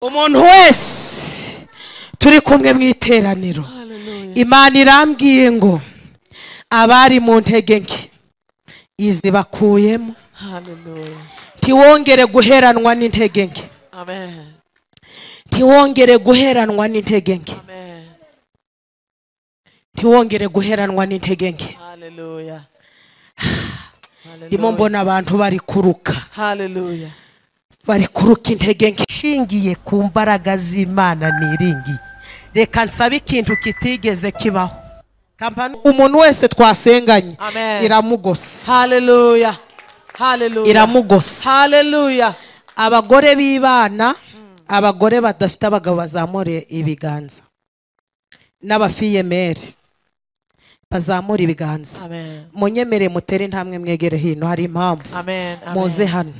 umuntu wese turi kumwe mu iteraniro. Imana irambwiye ngo abari mu ntege nke izi bakuyemo. Ntiwongere guheranwa n'intege nke. Ntiwongere guheranwa n'intege nke. Ntiwongere guheranwa n'intege nke. Ndimo mbona abantu bari kuruka. Bari kuruka intege nke shingiye ku mbaraga z'Imana niringiye. Reka nsabe ikintu kitigeze kibaho. Umuntu wese twasenganye iramugose. Hallelujah. Hallelujah. Iramugose. Hallelujah. Abagore b'ibana, abagore badafite abagabo bazamure ibiganza. N'abafiyemeri bazamura ibiganza. Munyemere mutere ntamwe mwegere hino hari impamvu. Muze hano.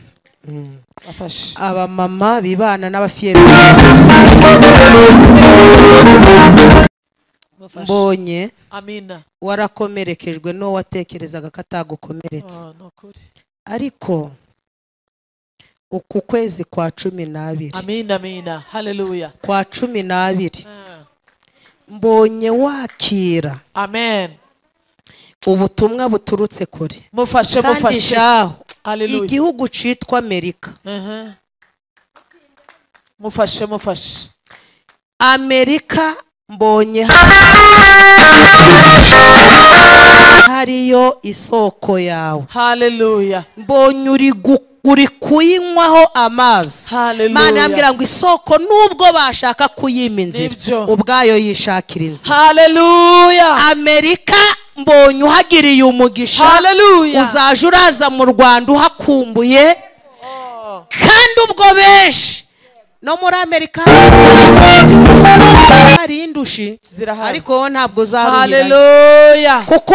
Aba mama bibana n'abafiyemeri. Mbonye warakomerekejwe no watekerezaga ko atagukomeretse. Ariko uku kwezi kwa 12. Amina. Hallelujah. Kwa 12. Mbonye wakira. Ubutumwa buturutse kure. Mufashe. Hallelujah. Igihugu citwa Amerika. Mufashe. Amerika mbonye hariyo isoko yawe. Hallelujah. Mbonye uri kuyinywaho amazi. Mana yambwira ngo isoko nubwo bashaka kuyima inzira ubwayo yishakira inzira. Hallelujah. Amerika mbonye uhagiriye umugisha. Hallelujah. Uzaje uraza mu Rwanda uhakumbuye. Kandi ubwo benshi no muri Amerika hari indushi ariko ntabwo zaruhira. Hallelujah. Kuko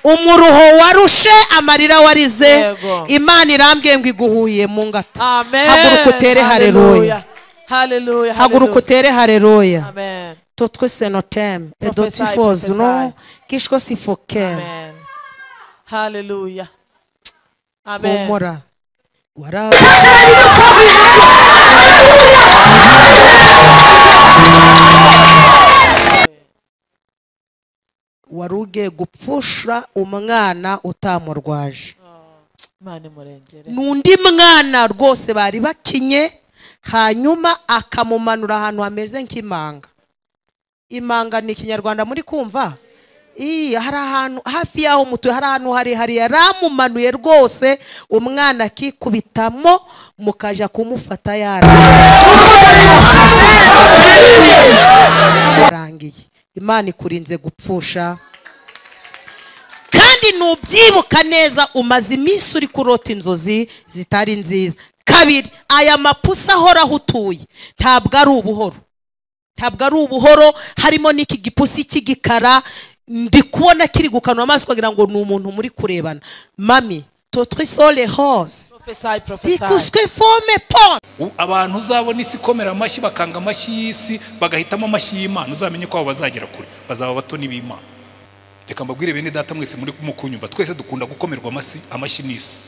umuruho warushe amarira warize. Imana irambwiye ngo iguhuye mu ngata. Haguruka utere haleluya. Hallelujah. Haguruka utere haleluya. Amen. Totwe senotem edotifoz no kishko sifokem. Amen. Hallelujah. Amen. Umora waruge gupfusha umwana utamurwaje. Nundi mwana rwose bari bakinye hanyuma akamumanura ahantu hameze nk'imanga. Imanga ni Kinyarwanda muri kumva? Hari ahantu hafi yaho mutuye hari ahantu hari yaramumanuye rwose umwana akikubitamo mukaja kumufata yarangiye. Imana ikurinze gupfusha kandi nubyibuka neza umaze iminsi uri kurota inzozi zitari nziza. Kabiri, aya mapusa ahora hutuye ntabwo ari ubuhoro harimo n'iki gipusi cy'igikara ndi kubona kiri gukanwa amaso kugira ngo ni umuntu muri kurebana. Mami totwe sole hose tikuswe fome pon. Abantu uzabona isi komera amashyi bakanga amashyi y'isi bagahitamo amashyi y'Imana uzamenye ko abo bazagera kure bazaba batoni b'Imana. Reka mbabwire bene data mwese muri kumukunyumva twese dukunda gukomerwa amashyi n'isi.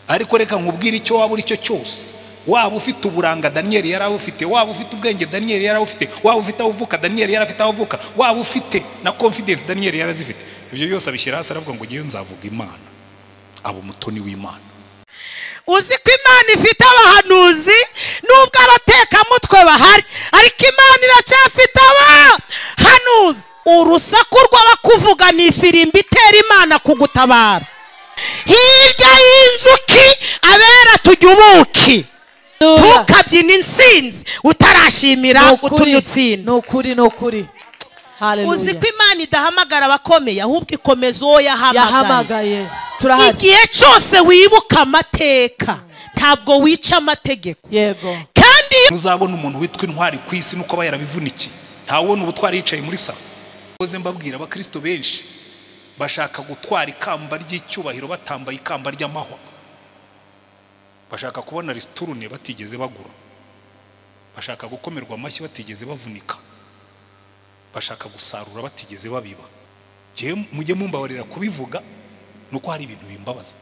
Ariko reka nkubwire icyo waba uri cyo cyose. Waba ufite uburanga Daniel yari ufite, waba ufite ubwenge Daniel yari ufite, waba ufite avuka Daniel yari afite avuka, waba ufite na confidence Daniel yari azifite. Ibyo byose abishyira hasi aravuga ngo ngiye nzavuga Imana. Abo mutoni w'Imana. Uzi ko Imana ifite abahanuzi nubwo abateka mutwe bahari ariko Imana iracyafite abahanuzi. Urusaku rw'abakuvuga ni ifirimbi itera Imana kugutabara. Hirya y'inzuki abera tujya tukabyina insinzi utarashimira utumye utsinda. Nukuri. Hallelujah. Uzi ko Imana idahamagara abakomeye ahubwo ikomeza uwo yahamagaye. Igihe cyose wibuka amateka ntabwo wica amategeko. Kandi uzabona umuntu witwa intwari ku isi nuko aba yarabivunikiye. Ntawubona ubutwari yicaye muri sa. Boze mbabwira abakristo benshi bashaka gutwara ikamba ry'icyubahiro batambaye ikamba ry'amahwa. Bashaka kubona resiturune batigeze bagura. Bashaka gukomerwa amashyi batigeze bavunika. Bashaka gusarura batigeze babiba. Mujye mumbabarira kubivuga nuko hari ibintu bimbabaza.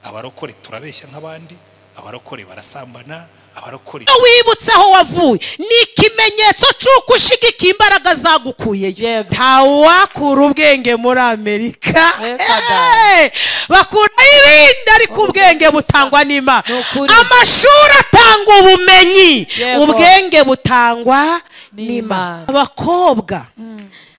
Abarokore turabeshya nk'abandi, abarokore barasambana, abarokore wibutse aho wavuye ni ikimenyetso cy'uko ushigikiye imbaraga zagukuyeyo. Ntawakura ubwenge muri Amerika, bakuraho ibindi, ariko ubwenge butangwa n'Imana. Amashuri atanga ubumenyi, ubwenge butangwa n'Imana. Abakobwa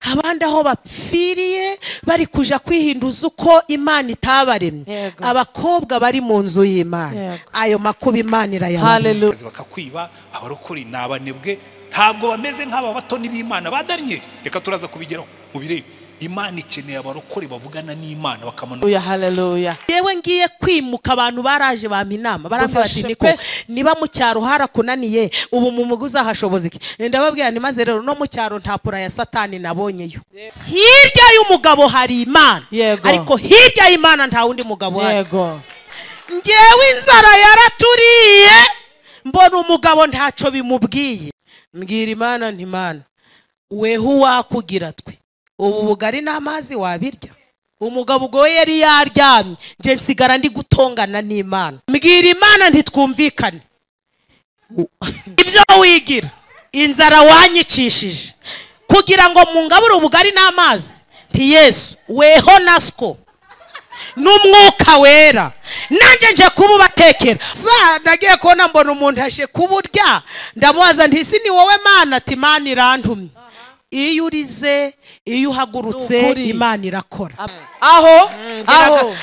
abandi aho bapfiriye bari kuja kwihinduza uko Imana itabaremye, abakobwa bari mu nzu y'Imana, ayo makuba Imana irayabaha. Bakakwiba, abarokore n'abanebwe, ntabwo bameze nk'aba batoni b'Imana ba Daniel. Reka turaza kubigeraho mu bireba. Imana ikeneye abarokore bavugana n'Imana bakamanuka. Haleluya. Yewe ngiye kwimuka, abantu baraje bampa inama, barambwira bati niko niba mu cyaro harakunaniye, ubu mu mugi uzahashoboza iki? Ndababwira ni maze rero no mu cyaro nta pura ya Satani nabonyeyo. Hirya y'umugabo hari Imana, ariko hirya y'Imana nta wundi mugabo hari. Ngewe inzara yaraturiye, mbona umugabo ntaco bimubwiye. Mbwira Imana nti Imana, weho wakugira twe ubu bugari n'amazi wabirya? Umugabo ubwo yari yaryamye, nje nsigara ndi gutongana n'Imana. Mbwira Imana ntitwumvikane, ibyo wigira inzara wanyicishije kugira ngo mungabure ubugari n'amazi. Nti Yesu weho nasko n'umwuka wera, nanje nje kububatekera. Nagiye kubona mbona umuntu ashe kuburya, ndamubaza nti si ni wowe Mana? Ati Imana irantumye. Iyo urize, iyo uhagurutse, Imana irakora. Aho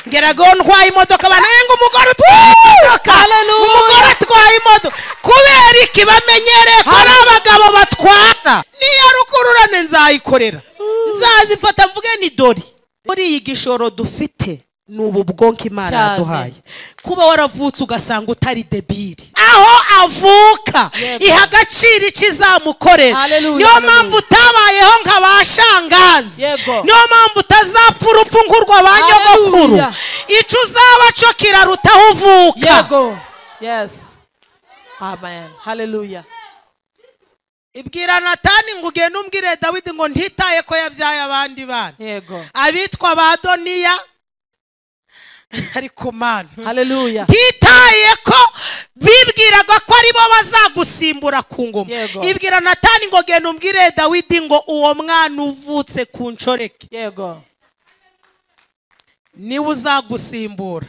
ngerago ntwaye imodoka, banenga umugore utwaye imodoka, umugore atwaye imodoka kubera iki? Bamenyereye ko ari abagabo batwara. Niyo rukururane nzayikorera, nzazifata mvuge ni dori. Muri iyi gishoro dufite nubu bwonko Imana yaduhaye. Kuba waravutse ugasanga utari debiri, aho avuka iha agaciro ikizamukorera. Niyo mpamvu utabayeho nk'abashangazi, niyo mpamvu utazapfa urupfu nk'urwa ba nyogokuru. Icyo uzaba cyo kiraruta aho uvuka. Yes, amen, haleluya. Ibwira Natani ngo ugende umbwire Dawidi ngo ntitaye ko yabyaye abandi bana, abitwa ba Adoniya, ariko Mana haleluya, ntitaye ko bibwiraga ko ari bo bazagusimbura ku ngoma. Ibwira Natani ngo genda umbwire Dawidi ngo uwo mwana uvutse ku nshoreke niwe uzagusimbura,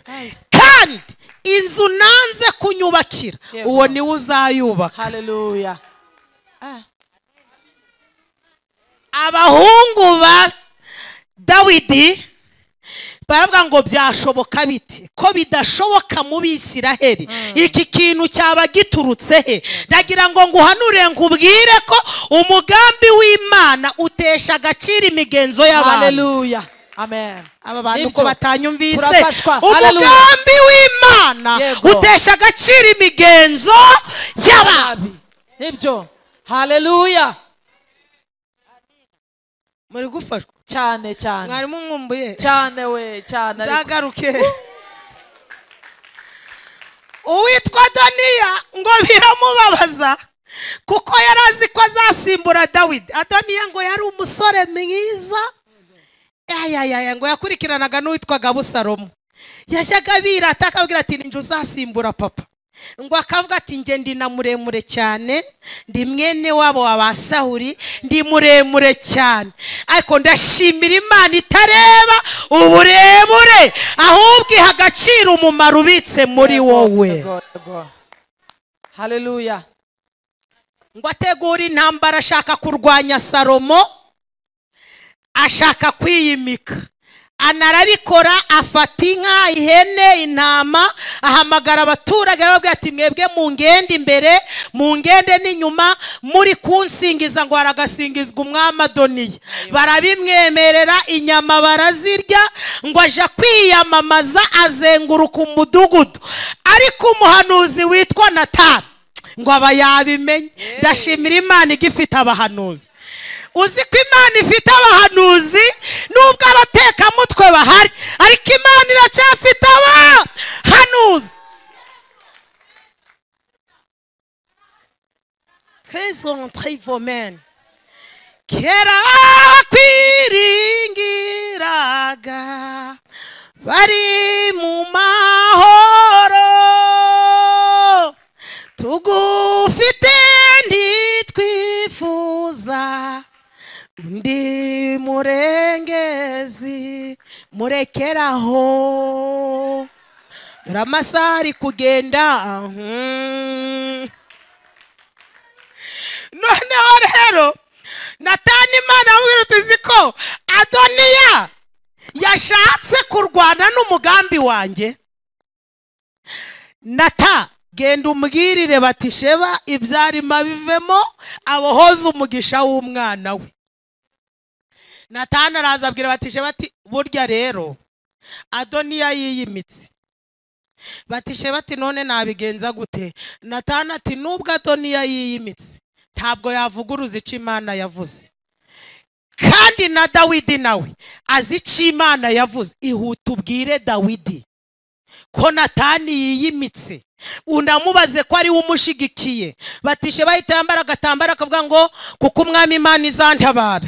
kandi inzu nanze kunyubakira uwo niwe uzayubaka. Haleluya. Abahungu ba Dawidi baravuga ngo byashoboka bite ko bidashoboka mu Bisiraheli? Iki kintu cyaba giturutse he? Ndagira ngo nguhanure nkubwire ko umugambi w'Imana utesha agaciro imigenzo y'abantu. Haleluya, amen. Aba bantu ko batanyumvise, umugambi w'Imana utesha agaciro imigenzo y'abantu. Nibyo. Haleluya. Muri gufashwa cyane cyane. Mwarimu nkumbuye cyane we cyane. Zagaruke. Uwitwa Adoniya ngo biramubabaza kuko yarazi ko azasimbura Dawidi. Adoniya ngo yari umusore mwiza, ngo yakurikiranaga n'uwitwaga Abusalomu. Yashyaga birata akabwira ati ninjye uzasimbura papa. Ngo akavuga ati nge ndi na muremure cyane, ndi mwene wabo wa Sawuli, ndi muremure cyane, ariko ndashimira Imana itareba uburebure, ahubwo iha agaciro umumaro ubitse muri wowe. Haleluya. Ngo ategura intambara, ashaka kurwanya Salomo, ashaka kwiyimika. Anarabikora, afata inka, ihene, intama, ahamagara abaturage arababwira ati mwebwe mungende imbere, mungende n'inyuma, muri kunsingiza ngo aragasingizwa umwami Adoniya. Barabimwemerera, inyama barazirya, ngo aja kwiyamamaza, azenguruka umudugudu. Ariko umuhanuzi witwa Natani ngo aba yabimenye. Ndashimira Imana igifite abahanuzi. Uzi ko Imana ifite abahanuzi nubwo abatekamutwe bahari, ariko Imana iracyafite abahanuzi. Très très vomen. Kera kwiringiraga bari mu mahoro, undi murengezi murekeraho, dore amasaha ari kugenda. Noneho rero Natani Imana amubwira uti ko Adoniya yashatse kurwana n'umugambi wanjye. Nata, genda umbwirire bati Sheba ibyarima bivemo, abohoza umugisha w'umwana we. Natani araza abwira bati Sheba ati burya rero Adoniya yiyimitse. Bati Sheba ati none nabigenza gute? Natani ati nubwo Adoniya yiyimitse ntabwo yavuguruza icyo Imana yavuze, kandi na Dawidi nawe azi icyo Imana yavuze. Ihuta ubwire Dawidi ko Natani yiyimitse, unamubaze ko ari we umushigikiye. Bati Sheba ahita yambara agatambaro akavuga ngo kuko umwami Imana izantabara.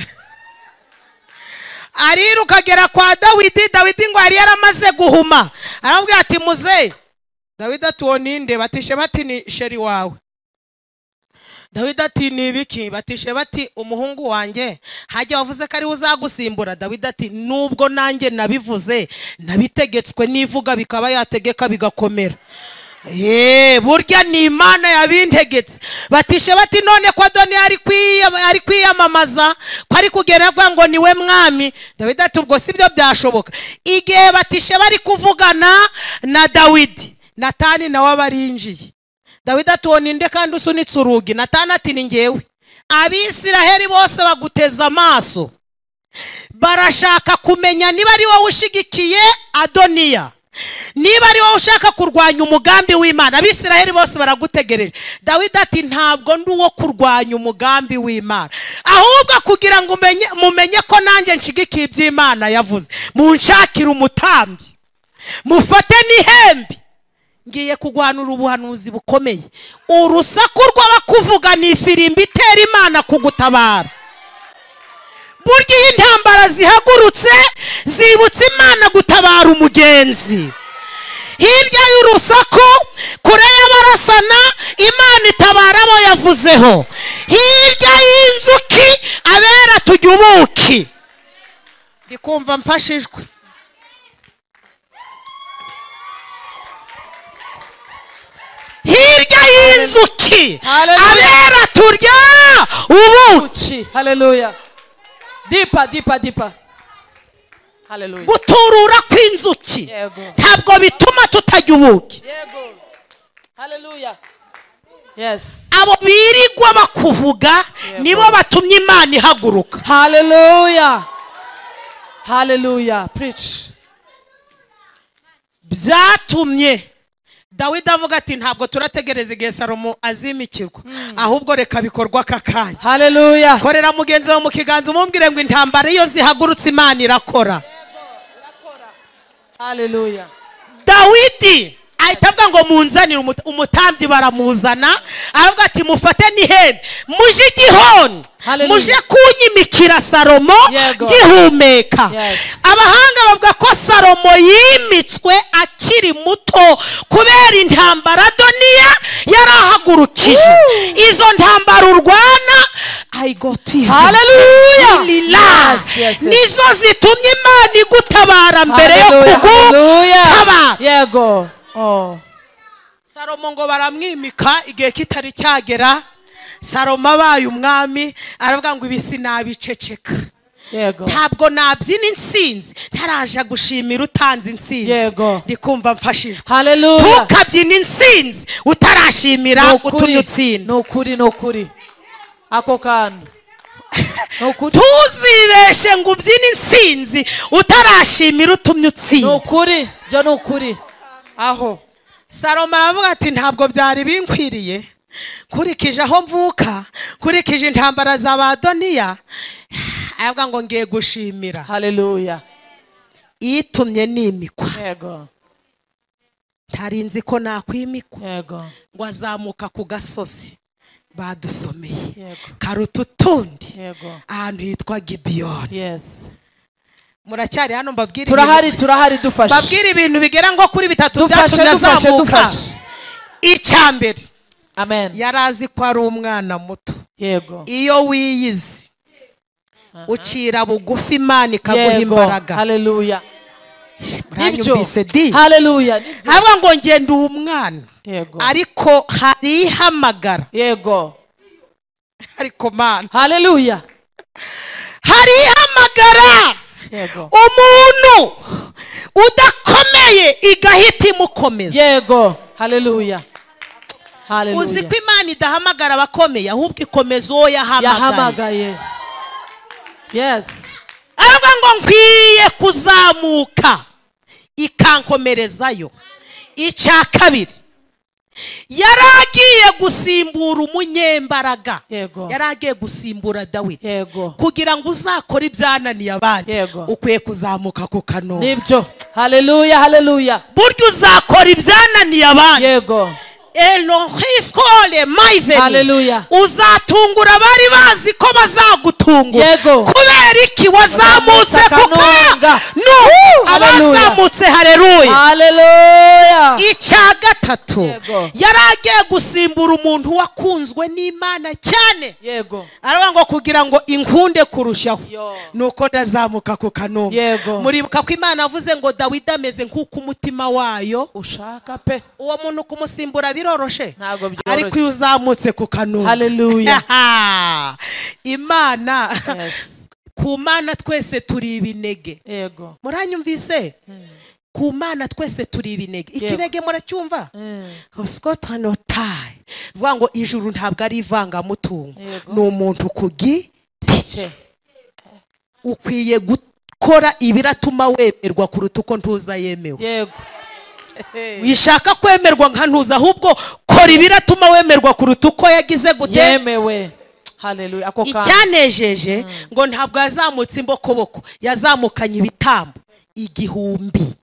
Ariruka agera kwa Dawidi. Dawidi ngo yari yaramaze guhuma, aramubwira ati muze. Dawidi ati uwo ninde? Bati Sheba ati ni sheri wawe. Dawidi ati ni ibiki? Bati Sheba ati umuhungu wanjye hajya wavuze ko ari uzagusimbura. Dawidi ati nubwo nanjye nabivuze nabitegetswe n'ivuga bikaba yategeka bigakomera. Burya ni Imana yabintegetse. Bati Sheba ati none ko Adoniya ari kwiyamamaza ko ari kugera ngo niwe mwami. Dawidi ati ubwo sibyo byashoboka. Igihe Bati Sheba ari kuvugana na Dawidi, Natani nawe abarinjiye. Dawidi ati uwo ninde kandi usunitse urugi? Natani ati ni njyewe. Abisiraheli bose baguteza amaso, barashaka kumenya niba ari wowe ushigikiye Adoniya, niba ari wowe ushaka kurwanya umugambi w'Imana. Abisiraheli bose baragutegereje. Dawidi ati ntabwo ndi uwo kurwanya umugambi w'Imana, ahubwo kugira ngo mumenye ko nanjye nshigikiye iby'Imana yavuze, munshakire umutambyi, mufate n'ihembe, ngiye kugwanura ubuhanuzi bukomeye. Urusaku rw'abakuvuga ni ifirimbi itera Imana kugutabara. Burya iyi ntambara zihagurutse zibutsa Imana gutabara umugenzi. Hirya y'urusaku kure y'abarasana Imana itabara abo yavuzeho. Hirya y'inzuki abera tujya ubuki. Ndikumva mfashijwe. Hirya y'inzuki abera turya ubuki. Hallelujah. Deeper. Hallelujah. Guturura kw'inzuki ntabwo bituma tutajya ubuki. Hallelujah. Yes. Abo birigwa bakuvuga nibo batumye Imana ihaguruka. Hallelujah. Hallelujah. Preach. Byatumye Dawidi avuga ati ntabwo turategereza igihe Salomo azimikirwa, ahubwo reka bikorwa aka kanya. Hallelujah. Korera mugenzi wawe mu kiganza umubwire ngo intambara iyo zihagurutse Imana irakora. Hallelujah. Dawidi ahita avuga ngo munzanire umutambyi. Baramuzana, aravuga ati mufate n'ihembe muje igihoni, muje kunyimikira Salomo gihumeka. Abahanga bavuga ko Salomo yimitswe akiri muto kubera intambara Adoniya yarahagurukije. Izo ntambara urwana I got you. Hallelujah. Yes. Nizo zitumye Imana igutabara mbere yo kugutabara. Yego. Salomo ngo baramwimika igihe kitari cyagera. Salomo abaye umwami aravuga ngo ibisi nabiceceka. Yego. Ntabwo nabyina insinzi ntaraje gushimira utanze insinzi. Yego. Ndikumva mfashijwe. Hallelujah. Tukabyina insinzi utarashimira utumye utsinda. Nukuri. Ako kantu. Tuzibeshe ngo ubyine insinzi utarashimira utumye utsinda. Nukuri, byo nukuri. Aho Salomo aravuga ati ntabwo byari binkwiriye kurikije aho mvuka, kurikije intambara za Adoniya, aravuga ngo ngiye gushimira. Hallelujah. Itumye nimikwa. Yego. Ntarinzi ko nakwimikwa. Yego. Ngo azamuka ku gasozi badusomeye. Yego. Karuta utundi. Yego. Ahantu hitwa Gibeyoni. Yes. Muracyari hano mbabwire. Turahari dufashe. Babwire ibintu bigera ngo kuri bitatu byatumye azamuka. Icyambere. Amen. Yarazi ko ari umwana muto. Yego. Iyo wiyizi ucira bugufi Imana ikaguha Yego. imbaraga. Haleluya. Muranyumvise di? Haleluya. Nibyo. Haba ngo ngende umwana Yego. ariko hari ihamagara, Yego. ariko Mana Haleluya. hari ihamagara Yego. umuntu udakomeye igahita imukomeza. Yego. Haleluya. Haleluya. Uzi ko Imana idahamagara abakomeye ahubwo ikomeza uwo yahamagaye. Yahamagaye. Yes. Aravuga ngo nkwiye kuzamuka ikankomerezayo. Icya kabiri, yaragiye gusimbura umunyembaraga. Yego. Yaragiye gusimbura Dawidi. Yego. Kugira ngo uzakore ibyananiye abandi, Yego. ukwiye kuzamuka ku kanombe. Nibyo. Haleluya. Haleluya. Burya uzakora ibyananiye abandi. Yego. Elohiskole maiveni. Haleluya. Uzatungura abari bazi ko bazagutungura. Yego. Kubera iki wazamutse kuko Kanunga. abazamutse haleluya. Haleluya. Icya gatatu, Yego. yaragiye gusimbura umuntu wakunzwe n'Imana cyane. Yego. Aravuga ngo kugira ngo inkunde kurushaho Yo. nuko ndazamuka ku kanombe. Yego. Muribuka ko Imana avuze ngo Dawidi ameze nk'uko umutima wayo. Ushaka pe. Uwo muntu kumusimbura biroroshe, Ntabwo byoroshye. ariko iyo uzamutse ku kanombe. Haleluya. Imana Yes. ku Mana twese turi ibinege. Yego. Muranyumvise? Ku Mana twese turi ibinege. Yego. Ikirege muracyumva? Skotanotai. Vuga ngo ijuru ntabwo ari ivangamutungo. Yego. Ni umuntu ku giti Cye. ukwiye gukora ibiratuma wemerwa kuruta uko ntuza yemewe. Yego. Wishaka kwemerwa nka ntuza, ahubwo kora ibiratuma wemerwa kuruta uko yagize gute. Yemewe. Haleluya. Ako kana. Icyanejeje ngo ntabwo yazamutse imbokoboko, yazamukanye ibitambo 1000.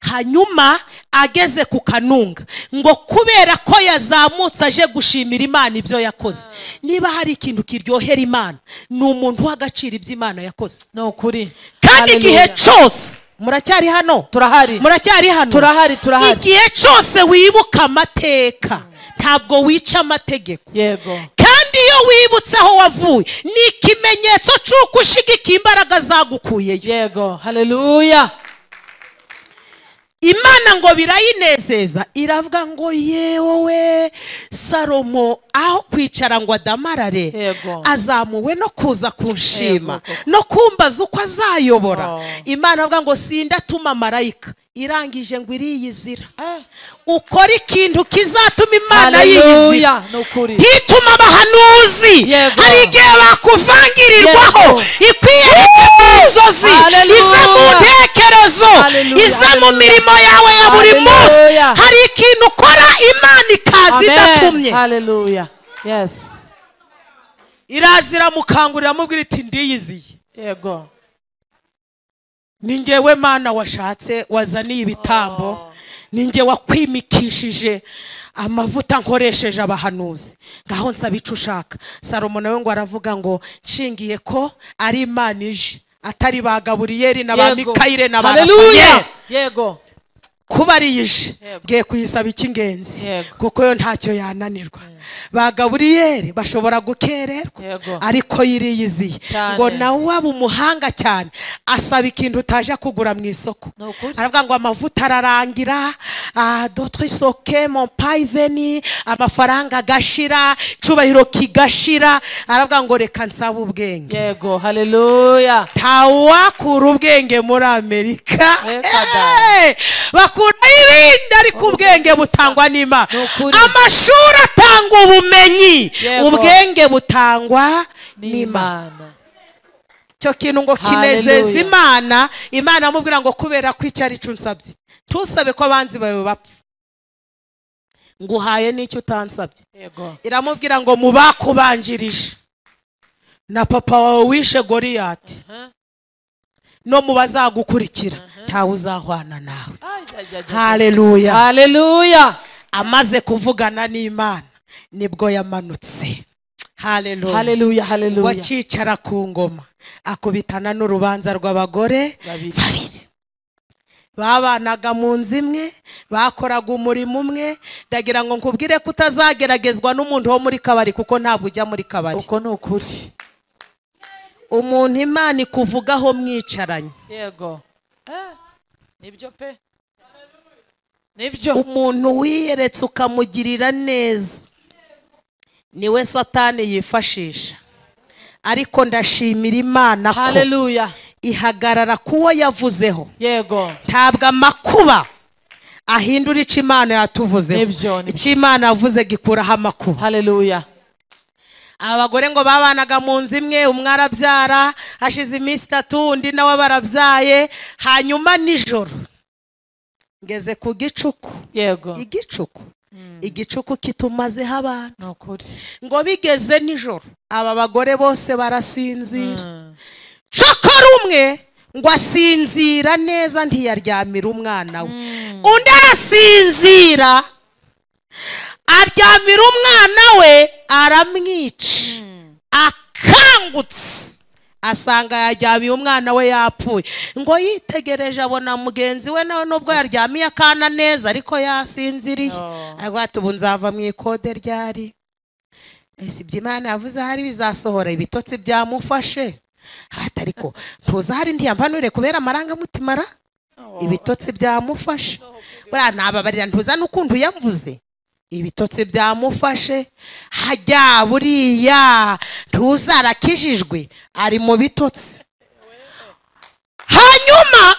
Hanyuma ageze ku kanunga ngo kubera ko yazamutse aje gushimira Imana ibyo yakoze. Niba hari ikintu kiryohera Imana, ni umuntu w'agaciro iby'Imana yakoze. No kuri. Kandi igihe Haleluya. cyose muracyari hano, Turahari. muracyari hano, Turahari. igihe cyose wibuka amateka ntabwo wica amategeko. Yego. Kandi iyo wibutse aho wavuye ni ikimenyetso cy'uko ushigikiye imbaraga zagukuyeyo. Yego. Haleluya. Imana ngo birayinezeza, iravuga ngo yewe Salomo aho kwicara ngo adamarare, Yego. azamuwe no kuza kunshima Yego. no kumbaza uko azayobora. Oh. Imana avuga ngo sindatuma marayika, irangije ngo iriyizira. Eh. Ukora ikintu kizatuma Imana Haleluya. yiyizira. No kuri. Ntituma abahanuzi. Yego. Hari igihe bakuvangirirwaho, Yego. ikwiye mu nzozi, Haleluya. ize mu ntekerezo, Haleluya. ize mu Haleluya. mirimo yawe ya buri munsi. Haleluya. Hari ikintu ukora Imana ikaza Amen. idatumye. Haleluya. Yes. Irazira mukangurira mubwira iti ndiyiziye. Yego. Ni njyewe Mana washatse wazaniye ibitambo. Ni njye wakwimikishije amavuta nkoresheje abahanuzi. Ngaho nsaba icyo ushaka. Salomo nawe ngo aravuga ngo nshingiye ko ari Imana ije, atari ba Gaburiyeli na ba Yego. Mikayire na ba Haleluya. Rafaeli. Yego. Kuba ariyije Yego. ngiye kuyisaba icy'ingenzi, Yego. kuko yo ntacyo yananirwa. Ba Gaburiyeli bashobora gukererwa, Yego. ariko yiriyiziye Cyane. ngo nawe waba umuhanga cyane asaba ikintu utaje kugura mu isoko. Ni ukuri. Aravuga ngo amavuta ararangira, d'autres soke mon paiveni, amafaranga agashira, cubahiro kigashira. Aravuga ngo reka nsaba ubwenge. Yego. Haleluya. Ntawakura ubwenge muri Amerika. Reka da. Bakura ibindi, ariko ubwenge butangwa n'Imana. Ni ukuri. Amashuri atanga ubumenyi, Yego. ubwenge butangwa n'Imana. N'Imana. Cyo kintu ngo Haleluya. kinezeza Imana. Imana amubwira ngo kubera ko icyo ari cyo nsabye, ntusabe ko abanzi bawe bapfa, nguhaye n'icyo utansabye. Yego. Iramubwira ngo mu bakubanjirije na papa wawe wishe Goliyati, no mu bazagukurikira ntawe uzahwana nawe. Haleluya. Haleluya. Amaze kuvugana n'Imana nibwo yamanutse. Haleluya. Haleluya. Haleluya. Wacicara ku ngoma akubitana n'urubanza rw'abagore babiri. Babanaga mu nzu imwe, bakoraga umurimo umwe. Ndagira ngo nkubwire ko utazageragezwa n'umuntu wo muri kabari, kuko ntabwo ujya muri kabari. Uko ni ukuri. umuntu Imana ikuvugaho mwicaranye. Yego. Nibyo pe. Nibyo. Umuntu wiyeretse ukamugirira neza niwe Satani yifashisha. Ariko ndashimira Imana ko Hallelujah. ihagarara kuwo yavuzeho. Yego. Ntabwo amakuba ahindura icyo Imana yatuvuzeho. Icyo Imana yavuze gikuraho amakuba. Hallelujah. Abagore ngo babanaga mu nzu imwe, umwe arabyara, hashize iminsi 3 undi nawe barabyaye, hanyuma nijoro ngeze ku gicuku. Yego. Igicuku kitumazeho abantu. Nokuri. Ngo bigeze nijoro aba bagore bose barasinzira. Cokora umwe ngo asinzira neza ntiyaryamira umwana we. Undi arasinzira aryamira umwana we aramwica. Akangutse asanga yaryamiye umwana we yapfuye. Ngo yitegereje abona mugenzi we nawe nubwo yaryamiye akana neza ariko yasinziriye. Ariko ati ubu nzava mu ikode ryari. Ese iby'Imana yavuze hari bizasohora, ibitotsi byamufashe. Ariko ntuza hari ntiyampanure kubera amarangamutima ra. Ibitotsi byamufashe. Buriya nababarira ntuza n'ukuntu yamvuze. Ibitotsi byamufashe. Hajya buriya ntuzarakijijwe ari mu bitotsi. Hanyuma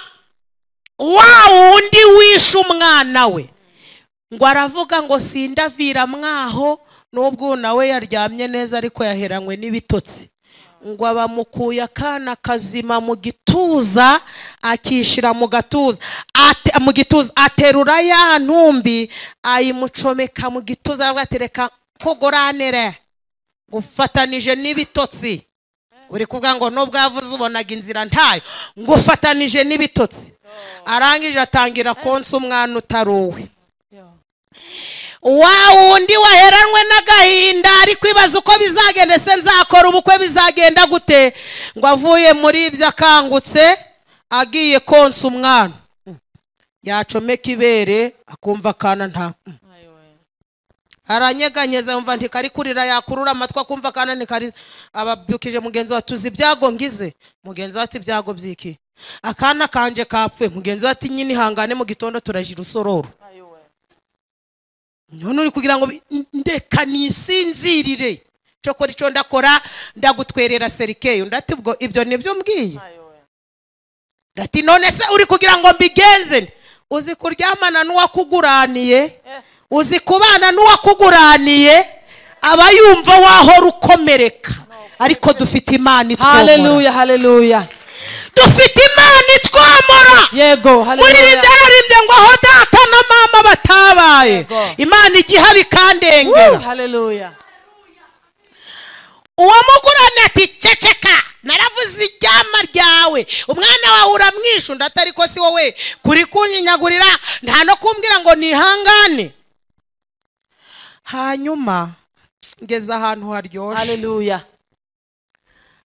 wa wundi wishe umwana we ngo aravuga ngo sindavira mwaho nubwo nawe yaryamye neza ariko yaheranywe n'ibitotsi. Ngo abamukuye akana kazima mu gituza akishira mu gatuza mu gituza aterura ya ntumbi ayimucomeka mu gituza agatereka kogoranere gufatanije n'ibitotsi. Uri kuvuga ngo nubwo yavuze ubonaga inzira ntayo, ngo ufatanije n'ibitotsi. Arangije atangira konsa umwana utaruwe. Wa wundi waheranwe n'agahinda ari kwibaza uko bizagenda, se nzakora ubukwe bizagenda gute. Ngo avuye muri ibyo akangutse agiye konsa umwana, yacomeka ibere akumva kana nta. Aranyeganyeza yumva ntikari kurira, yakurura amatwi akumva kana ntikari. Ababyukije mugenzi wa tuzi ibyago ngize. Mugenzi ati ibyago byiki? Akana kanje kapfuye. Mugenzi ati nyine hangane mu gitondo turajira usororo. None uri kugira ngo ndeka nisinzirire. Cokora ico ndakora ndagutwerera serikeyo. Ndati ubwo ibyo nibyo mbwiye. Ndati none se uri kugira ngo mbigenze? Uzi kuryamana n'uwakuguraniye, uzi kubana n'uwakuguraniye, aba yumva waho rukomereka. Ariko dufite Imana itwomora. Hallelujah, hallelujah. Dufite Imana itwomora. Yego, hallelujah. Muri ryararimbye ngo aho data na mama batabaye, Imana igiha bikandengera. Hallelujah. Uwamugurane ati ceceka, naravuze iryama ryawe, umwana wawe uramwisha. Undi atari ko si wowe kuri kunyinyagurira, nta no kumbwira ngo nihangane. Hanyuma ngeze ahantu haryoshye. Hallelujah.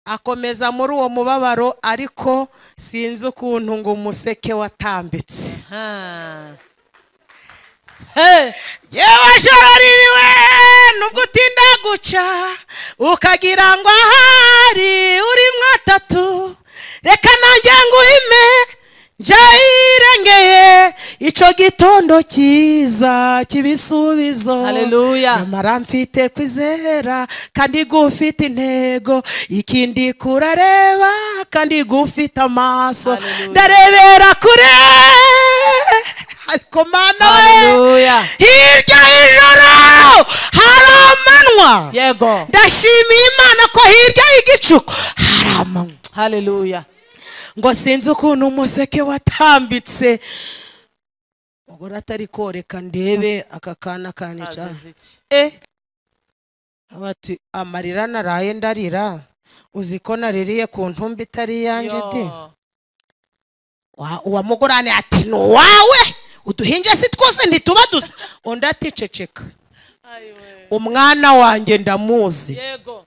Akomeza muri uwo mubabaro, ariko sinzi ukuntu ngo umuseke watambitse. Yewe jorariwe nubwo utinda guca ukagira ngo ahari uri mwatatu, reka nanjye nguhime njayirengeye ico gitondo cyiza kibisubizo. Hallelujah. Nyamara mfite kwizera kandi gufite intego, ikindi kurareba kandi gufite amaso. Ndarebera kure ariko Mana we hirya y'ijoro hari amanywa. Yego. Ndashimiye Imana ko hirya y'igicuku hari amanywa. Hallelujah. Ngo sinzi ukuntu umuseke watambitse. Ubwo atari koreka ndebe aka kana kanica. Abati amarira naraye ndarira, uziko naririye ku ntumbi itari yanje de. Uwamugurane ati no wawe uduhinje si twose ntituba dusa. Undi ati ceceka, umwana wanjye ndamuzi. Yego.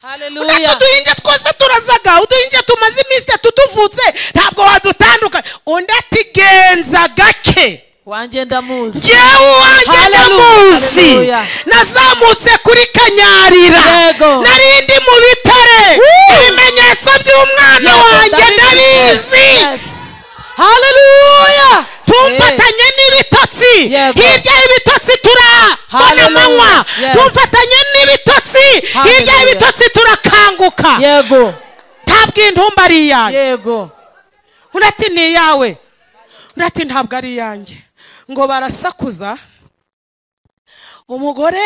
Hallelujah. Uduhinje twose turazaga, uduhinje tumaze iminsi tutuvutse ntabwo wadutandukanye. Undi ati genza gake, wanjye ndamuzi. Jewe wanjye ndamuzi. Nazamutse kuri Kanyarira, narindi mu bitare, ibimenyetso umwana Yego, wanjye ndabizi Yes. Hallelujah. tumfatanye n'ibitotsi Yego. hirya y'ibitotsi turabona Hallelujah. amanywa Yes. tumfatanye n'ibitotsi hirya Hallelujah. y'ibitotsi turakanguka Yego. ntabwo intumba ari iyanjye Yego. undi ati ni iyawe undi ati ntabwo ari iyanjye ngo barasakuza umugore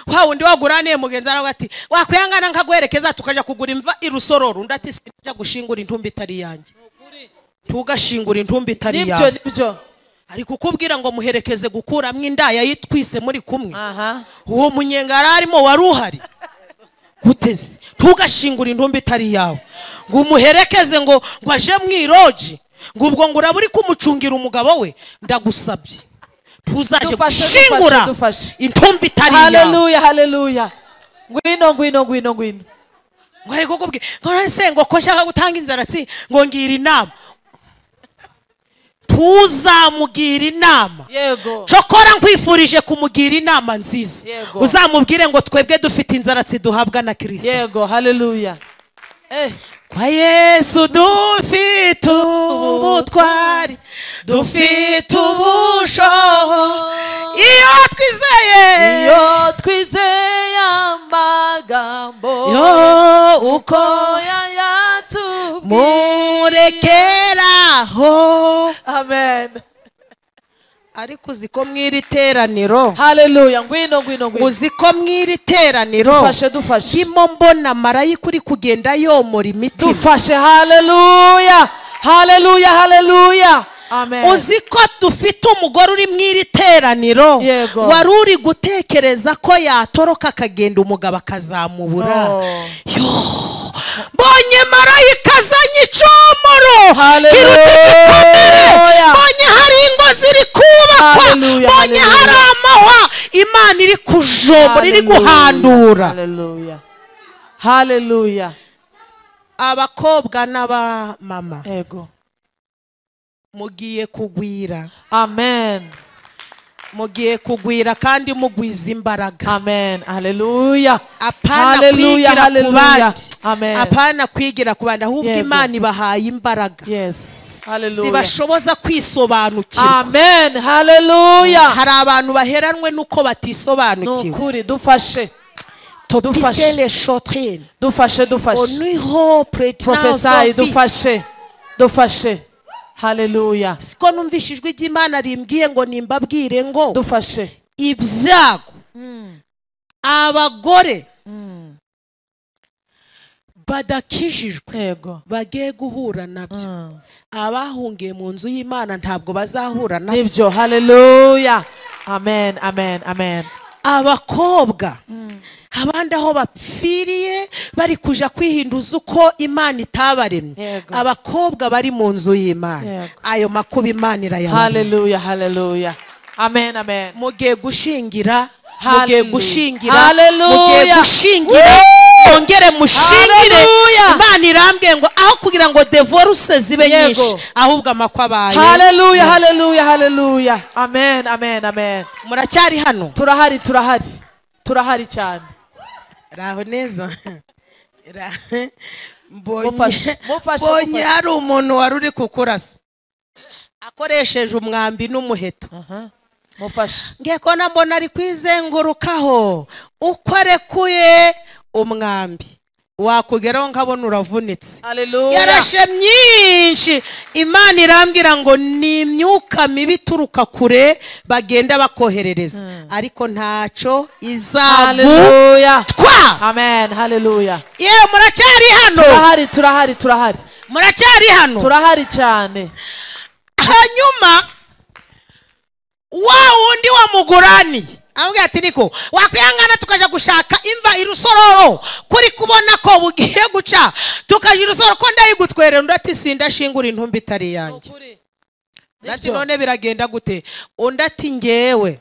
wa wundi waguraniye mugenzi aravuga ati wakwihangana nkaguherekeza tukajya kugura imva i Rusororo undi ati sinjya gushingura intumba itari iyanjye ntugashingura intumba itari Nibyo iyawe nibyo. ari kukubwira ngo muherekeze gukuramo inda yayitwise muri kumwe Aha. uwo munyengara arimo wari uhari guteze ntugashingura intumba itari iyawe ngo umuherekeze ngo aje mu iroji ngo ubwo ngo uraba uri kumucungira umugabo we ndagusabye tuzaje Dufashe, gushingura dufashe. intumba itari iyawe Hallelujah. Hallelujah. Ngwino ngwino ngwino ngwino. ngo ari kukubwira ngo nase ngo ko nshaka gutanga inzaratsi ngo ngira inama tuzamugira inama Yego. cokora nkwifurije kumugira inama nziza Yego. uzamubwire ngo twebwe dufite inzaratsi duhabwa na Kristo Yego. Hallelujah. kwa Yesu dufite ubutwari dufite ubushobozi iyo twizeye Iyo twizeye amagambo yo uko yayatubwiye. murekeraho Amen. ariko uzi ko mw'iri teraniro Hallelujah. Ngwino ngwino ngwino. uzi ko mw'iri teraniro Dufashe dufashe. ndimo mbona marayika uri kugenda yomora imitima Dufashe. Hallelujah. Hallelujah. Hallelujah. Amen. uzi ko dufite umugore uri mw'iri teraniro Yego. wari uri gutekereza ko yatoroka akagenda umugabo akazamubura Oh. yo mbonye marayika azanye icomoro Hallelujah. kiruta igikomere mbonye hari ingo ziri kubakwa Hallelujah. mbonye hari amahwa imana iri kujombora iri guhandura Hallelujah. Hallelujah. abakobwa n'abamama Yego. mugiye kugwira Amen. mugiye kugwira kandi mugwiza imbaraga Amen. Hallelujah. apana Hallelujah. kwigira ku Hallelujah. bandi Amen. apana kwigira ku bandi ahubwo Yego. imana ibahaye imbaraga Yes. Hallelujah. zibashoboza kwisobanukirwa Amen. Hallelujah. hari abantu baheranwe n'uko batisobanukiwe Nukuri dufashe. topiste les chotrines Dufashe dufashe. oniho prétenance Prophesy dufashe. Dufashe. Hallelujah. siko numvishe ijwi ry'Imana rimbwiye ngo nimbabwire ngo Dufashe. ibyago abagore badakijijwe Yego. bagiye guhura nabyo abahungiye mu nzu y'Imana ntabwo bazahura nabyo Nibyo. Hallelujah. Amen. Amen. Amen. abakobwa abandi aho bapfiriye bari kuja kwihinduza uko Imana itabaremye Yego. abakobwa bari mu nzu y'Imana Yego. ayo makuba Imana irayabarinze Hallelujah. Hallelujah. Amen. Amen. mugiye gushingira Hallelujah. mugiye gushingira Hallelujah. mugiye gushingira mwongere mushingire Hallelujah. Imana irambwiye ngo aho kugira ngo divorce zibe Yego. nyinshi ahubwo amakwa abaye Hallelujah. Hallelujah. Hallelujah. Amen. Amen. Amen. muracyari hano Turahari. Turahari. Turahari cyane. raho neza Mufashe. Mufashe. mbonye Mufashe. hari umuntu wari uri kukurasa akoresheje umwambi n'umuheto Mufashe. ngiye kubona mbona ari kwizengurukaho uko arekuye umwambi wakugeraho nkabona uravunitse Hallelujah. yarashe myinshi Imana irambwira ngo ni imyuka mibi ituruka kure bagenda bakoherereza ariko ntaco Hallelujah. izagutwa Amen. Hallelujah. yewe muracyari hano Turahari. Turahari. Turahari. muracyari hano Turahari cyane. hanyuma wa wundi wamuguraniye amubwira ati niko wakwihangana tukaja gushaka imva i Rusororo kuri kubona ko bugiye guca tukaja i Rusororo ko ndayigutwerera undi ati sindashingura intumbi itari yanjye ati none biragenda gute undi ati ngewe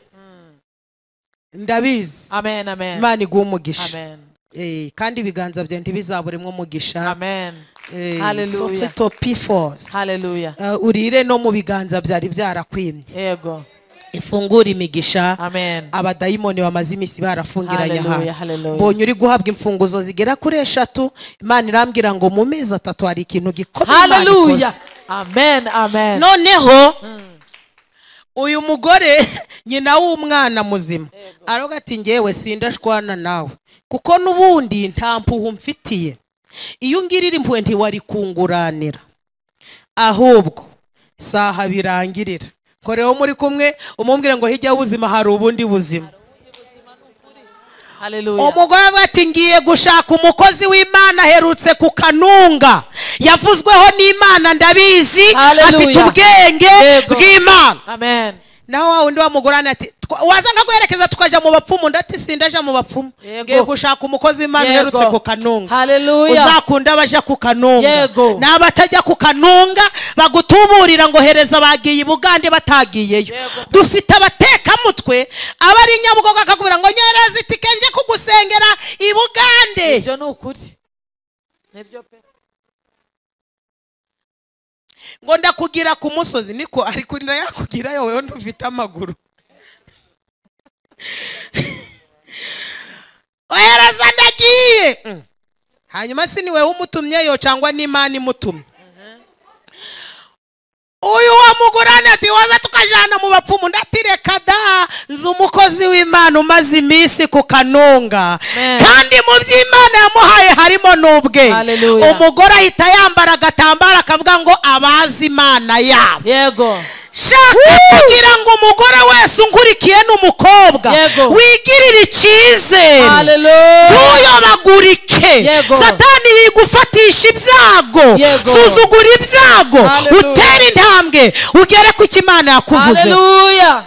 ndabizi Amen. Amen. Imana iguha umugisha Amen. kandi ibiganza bye ntibizaburemwo umugisha Amen. Hallelujah. topi force Hallelujah. urire no mu biganza byari byarakwimye Yego. ifungura imigisha. Amen. Abadayimoni bamaze iminsi barafungiranye Hallelujah, aha. hallelujah. Mbonye uri guhabwa imfunguzo zigera kuri 3. Imana irambwira ngo mu mezi 3 hari ikintu gikomeye Imana Hallelujah. ikoze. Amen. Amen. Noneho uyu mugore nyina w'umwana muzima aravuga ati ngewe sindashwana nawe kuko nubundi nta mpuhu mfitiye. Iyo ngirira impuhwe ntiwari kunguranira, ahubwo saha birangirira. Koreho muri kumwe umumbwire ngo hijya ubuzima hari ubundi buzima. Hallelujah. Umugore ati ngiye gushaka umukozi w'Imana aherutse ku Kanunga, yavuzweho n'Imana ndabizi, afite ubwenge bw'Imana. Amen. Naho wa undi wa mugorana ati waza ngaguherekeza tukaja mu bapfumu. Ndati sindaje mu bapfumu, ngiye gushaka umukozi w'Imana aherutse ku Kanunga. Hallelujah. Uzakunda abaje ku Kanunga, n'abatajya ku Kanunga bagutuburira ngo hereza bagiye i Bugande batagiyeyo. Dufite abatekamutwe abari Nyabugogo akakubwira ngo nyereza itike nje kugusengera i Bugande. Ibyo ni ukuri. Nebyo pe. Ngo ndakugira ku musozi niko ariko ndayakugira yowe ndufite amaguru. Ohereza ndagiye. Hanyuma si niwe umutumye yo cyangwa n'Imana imutumye. Uyu wa mugorane ati waza tukajana mu bapfumu. Ndatireka da nzu umukozi w'Imana umaze iminsi ku Kanunga, kandi mu by'Imana yamuhaye harimo n'ubwe. Umugore ahita yambara agatambara akavuga ngo abazi Imana yabo. Yego. Shaka kugira ngo umugore wese ungurikiye n'umukobwa wigirira icyizere, tuyobagurike. Satani yigufatisha ibyago, suzugura ibyago, utera intambwe ugere ku Imana yakuvuze. Hallelujah.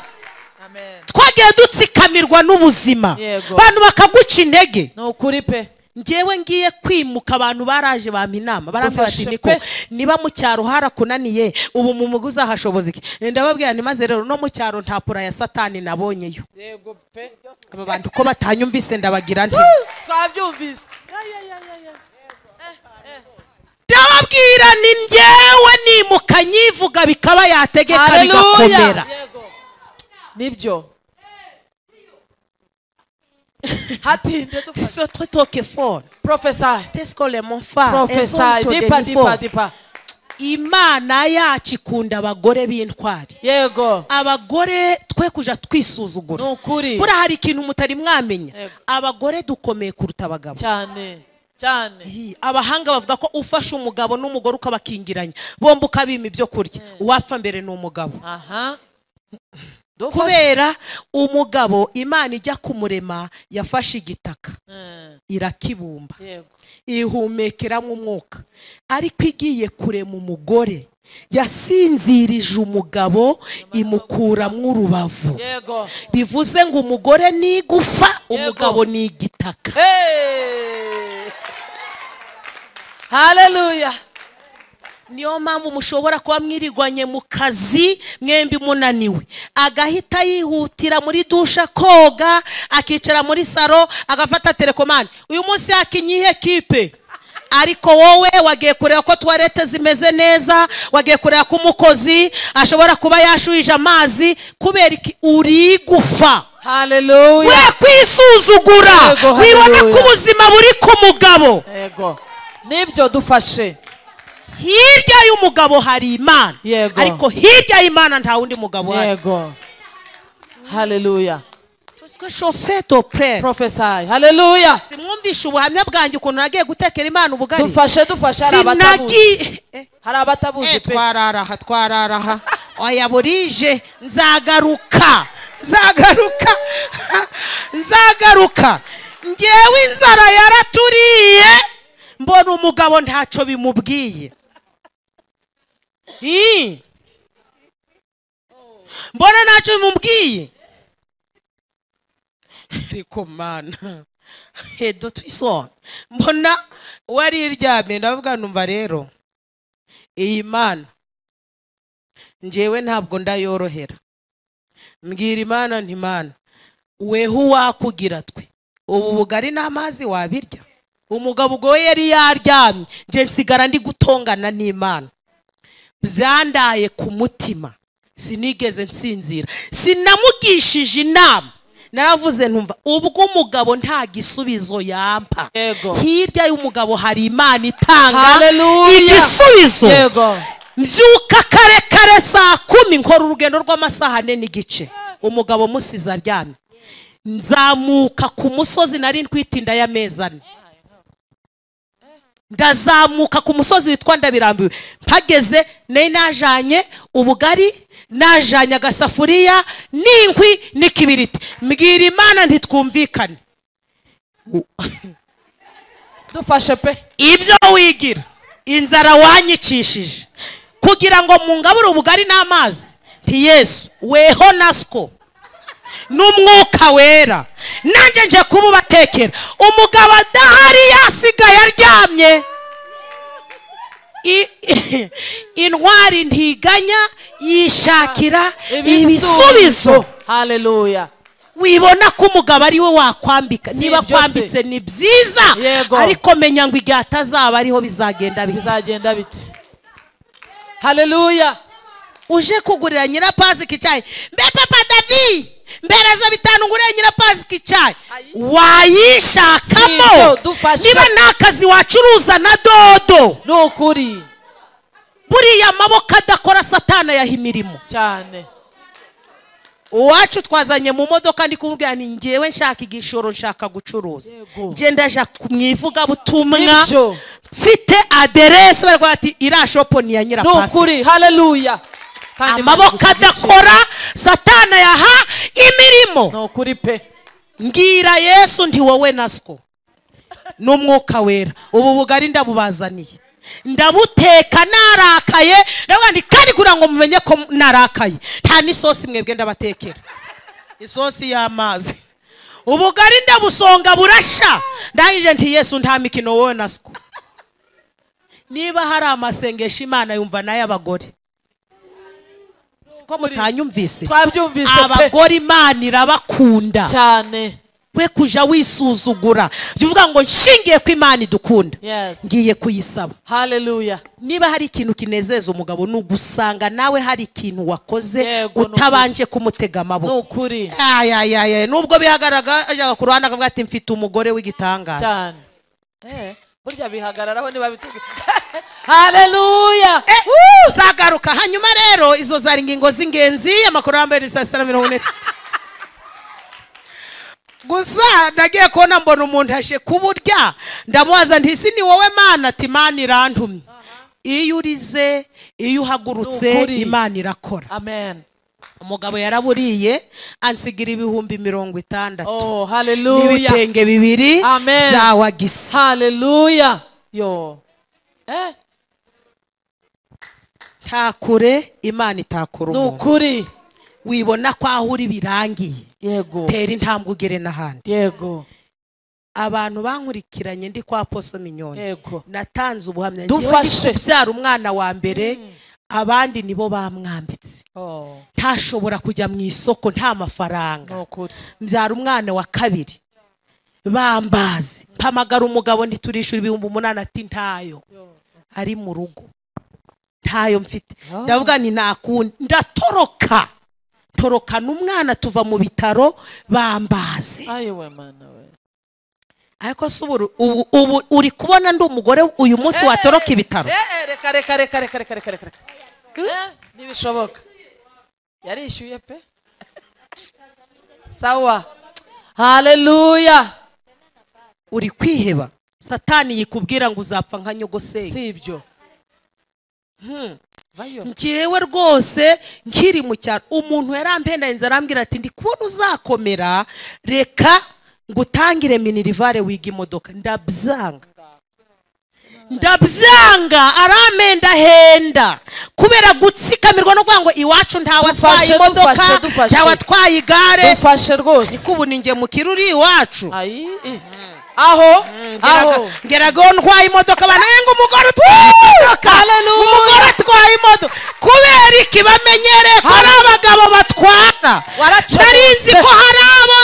Amen. Twagiye dutsikamirwa n'ubuzima, abantu bakaguca intege. No kuri pe. Ngewe ngiye kwimuka abantu baraje bampa inama barambwira ati niko niba mu cyaro harakunaniye ubu mu muguza hashoboza iki. Ndababwira ni maze rero no mu cyaro nta pura ya Satani nabonyeyo. Yego pe. Aba bantu ko batanyumvise ndabagira nti twabyumvise. Ndababwira ni ngewe nimuka nyivuga bikaba yategeka bigakomera. Nibyo. So très toque fort. Professeur. Qu'est-ce que les mon frère? Professeur. Dipa. Imana yacu ikunda abagore b'intwari. Yego. Abagore twe kuja twisuzugura. Nukuri. Bura hari ikintu mutari mwamenya. Abagore dukomeye kuruta abagabo. Cyane. Abahanga bavuga ko ufasha umugabo n'umugore ukabakingiranya bombi ukabima ibyo kurya, uwapfa mbere ni umugabo. Aha. Kubera umugabo Imana ijya kumurema yafashe igitaka irakibumba, ihumekeramo umwuka, ariko igiye kurema umugore yasinzirije umugabo imukuramo urubavu. Bivuze ngo umugore ni igufa, umugabo ni igitaka. Hallelujah. Niyo mpamvu mushobora kuba mwirirwanye mu kazi mwembi munaniwe, agahita yihutira muri dusha koga, akicara muri saro agafata telekomande. Uyu munsi yakinyihe kipe, ariko wowe wagiye kureba ko toilette zimeze neza, wagiye kureba ko umukozi ashobora kuba yashuhije amazi, kubera uri gufa. Hallelujah. We kwisuzugura, wibona ko ubuzima buri ku mugabo. Yego. Nibyo dufashe. Hirya y'umugabo hari Imana, ariko hirya y'Imana nta wundi mugabo hari. Yego. Hallelujah. Tuswe shofeto prayer. Professor. Hallelujah. Simwumvisha ubuhamya bwanjye ukuntu nagiye gutekera Imana ubugari. Dufashe hari abatabuzi pe. Twararaha. Oya burije nzagaruka. Ngewe inzara yaraturiye, mbona umugabo ntaco bimubwiye. Mbona ntacyo bimubwiye. Ariko Mana hedo twisona mbona wari iryamye ndavuga numva rero iyi Mana njewe ntabwo ndayorohera. Mbwira Imana nti Mana weho wakugira twe ubu bugari n'amazi wabirya. Umugabo ubwo yari yaryamye, nje nsigara ndi gutongana n'Imana. Byandaye ku mutima, sinigeze nsinzira, sinamugishije inama, naravuze ntumva ubwo umugabo nta gisubizo yampa, hirya y'umugabo hari Imana itanga igisubizo. Mbyuka kare kare saa 10 nkora urugendo rw'amasaha 4 n'igice, umugabo musize aryamye, nzamuka ku musozi nari ntwitinda y'amezi 4, ndazamuka ku musozi witwa Ndabirambiwe, mpageze najanye ubugari, najanye agasafuriya n'inkwi n'ikibiriti, mbwira Imana ntitwumvikane. Dufashe pe ibyo wigira, inzara wanyicishije kugira ngo mungabure ubugari n'amazi, nti Yesu weho nasko n'umwuka wera nanje nje kububatekera. Umugabo adahari yasigaye aryamye, intwari ntiganya yishakira ibisubizo. Haleluya. Wibona ko umugabo ari we wakwambika, niba kwambitse ni byiza, ariko menya ngo igihe atazaba ariho bizagenda biti. Haleluya. Uje kugurira nyirapaziki icyayi, mbe papa David mbereza 5 ngurira nyirapaziki icyayi, wayishakamo. Niba nakazi wacuruza na dodo, nukuri buriya maboko adakora Satana yahimirimo cyane. Uwacu twazanye mu modoka ndi kumubwira ni ngewe nshaka igishoro, nshaka gucuruza, nje ndaje kumwivuga butumwa, mfite aderese barwa ati ira shopo ni ya nyirapasi. Nukuri. Haleluya. Amaboko adakora Satana yaha imirimo. Nukuri pe. Ngira Yesu ndi wowe nasko n'umwuka wera, ubu bugari ndabubazaniye, ndabuteka narakaye, ndabandi kandi kugira ngo mumenye ko narakaye, nta n'isosi mwebwe ndabatekera, isosi y'amazi. Ubugari ndabusonga burasha, ndangije nti Yesu nta mikino wowe nasko. Niba hari amasengesho Imana yumva naye abagore, ko mutanyumvise, twabyumvise pe. Abagore Imana irabakunda cyane, we kuja wisuzugura, uvuga ngo nshingiye ko Imana idukunda, ngiye kuyisaba. Haleluya. Niba hari ikintu kinezeza umugabo n'ugusanga nawe hari ikintu wakoze utabanje kumutega amaboko. Nukuri. Nubwo bihagaraga ajaga ku ruhande akavuga ati mfite umugore w'igitangaza cyane. Burya bihagararaho niba bituge. Haleluya. Zagaruka. Hanyuma rero izo zari ingingo z'ingenzi y'amakuru y'ambere saa 40. Gusa nagiye kubona mbona umuntu ashe kuburya, ndamubaza nti si ni wowe Mana? Ati Imana irantumye. Iyo urize, iyo uhagurutse, Imana irakora. Amen. Umugabo yaraburiye ansigira 60,000. Oh, haleluya. N'ibitenge 2 za wagisi. Haleluya. Yo. Ntakure Imana itakura umuntu. Nukuri. Wibona ko aho uri birangiye, yego, tera intambwe ugere n'ahandi. Yego. Abantu bankurikiranye ndi kwa Apostle Minyoni, yego, natanze ubuhamya dufashe kubyara umwana wa mbere, abandi nibo bamwambitse. Ntashobora kujya mu isoko nta mafaranga. Mbyara umwana wa kabiri bambaze, mpamagara umugabo ntiturishura 8,000, ati ntayo, ari mu rugo ntayo mfite. Ndavuga ni nakundi, ndatoroka n'umwana tuva mu bitaro bambaze. Ayewe Mana we. Ariko suburu ubu uri kubona ndi umugore uyu munsi watoroka ibitaro. Reka. Nibishoboka. Yarishyuye pe. Sawa. Haleluya. Uri kwiheba. Satani yikubwira ngo uzapfa nka nyogosenge. Sibyo. Ngewe rwose nkiri mu cyaro, umuntu yarampenda inzara arambwira ati ndi kubona uzakomera, reka ngutangire minirivare wiga imodoka. Ndabyanga aramenda henda kubera gutsikamirwa no kuvuga ngo iwacu ntawe atwaye imodoka, ntawe atwaye igare. Dufashe rwose. Nikubu ninge mu kiruri iwacu. Aho ngeraga ntwaye imodoka, banenga umugore utwaye imodoka. Umugore atwaye imodoka kubera iki bamenyereye ko ari abagabo batwara. Narinzi ko hari abo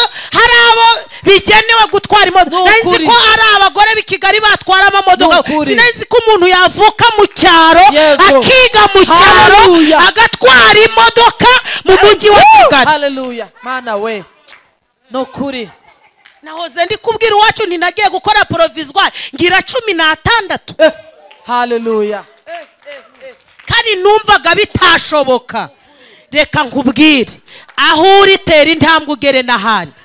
bigenewe gutwara imodoka. Nzi ko ari abagore b'i Kigali batwara amamodoka. Sinzi ko umuntu yavuka mu cyaro akiga mu cyaro agatwara imodoka mu mujyi wa Kigali. Hallelujah. Mana we. No kuri. Nahoze ndi kubwira iwacu ninagiye gukora provisoire ngira 16. Hallelujah. Kandi numvaga bitashoboka. Reka nkubwire aho uri tera intambwe ugere n'ahandi.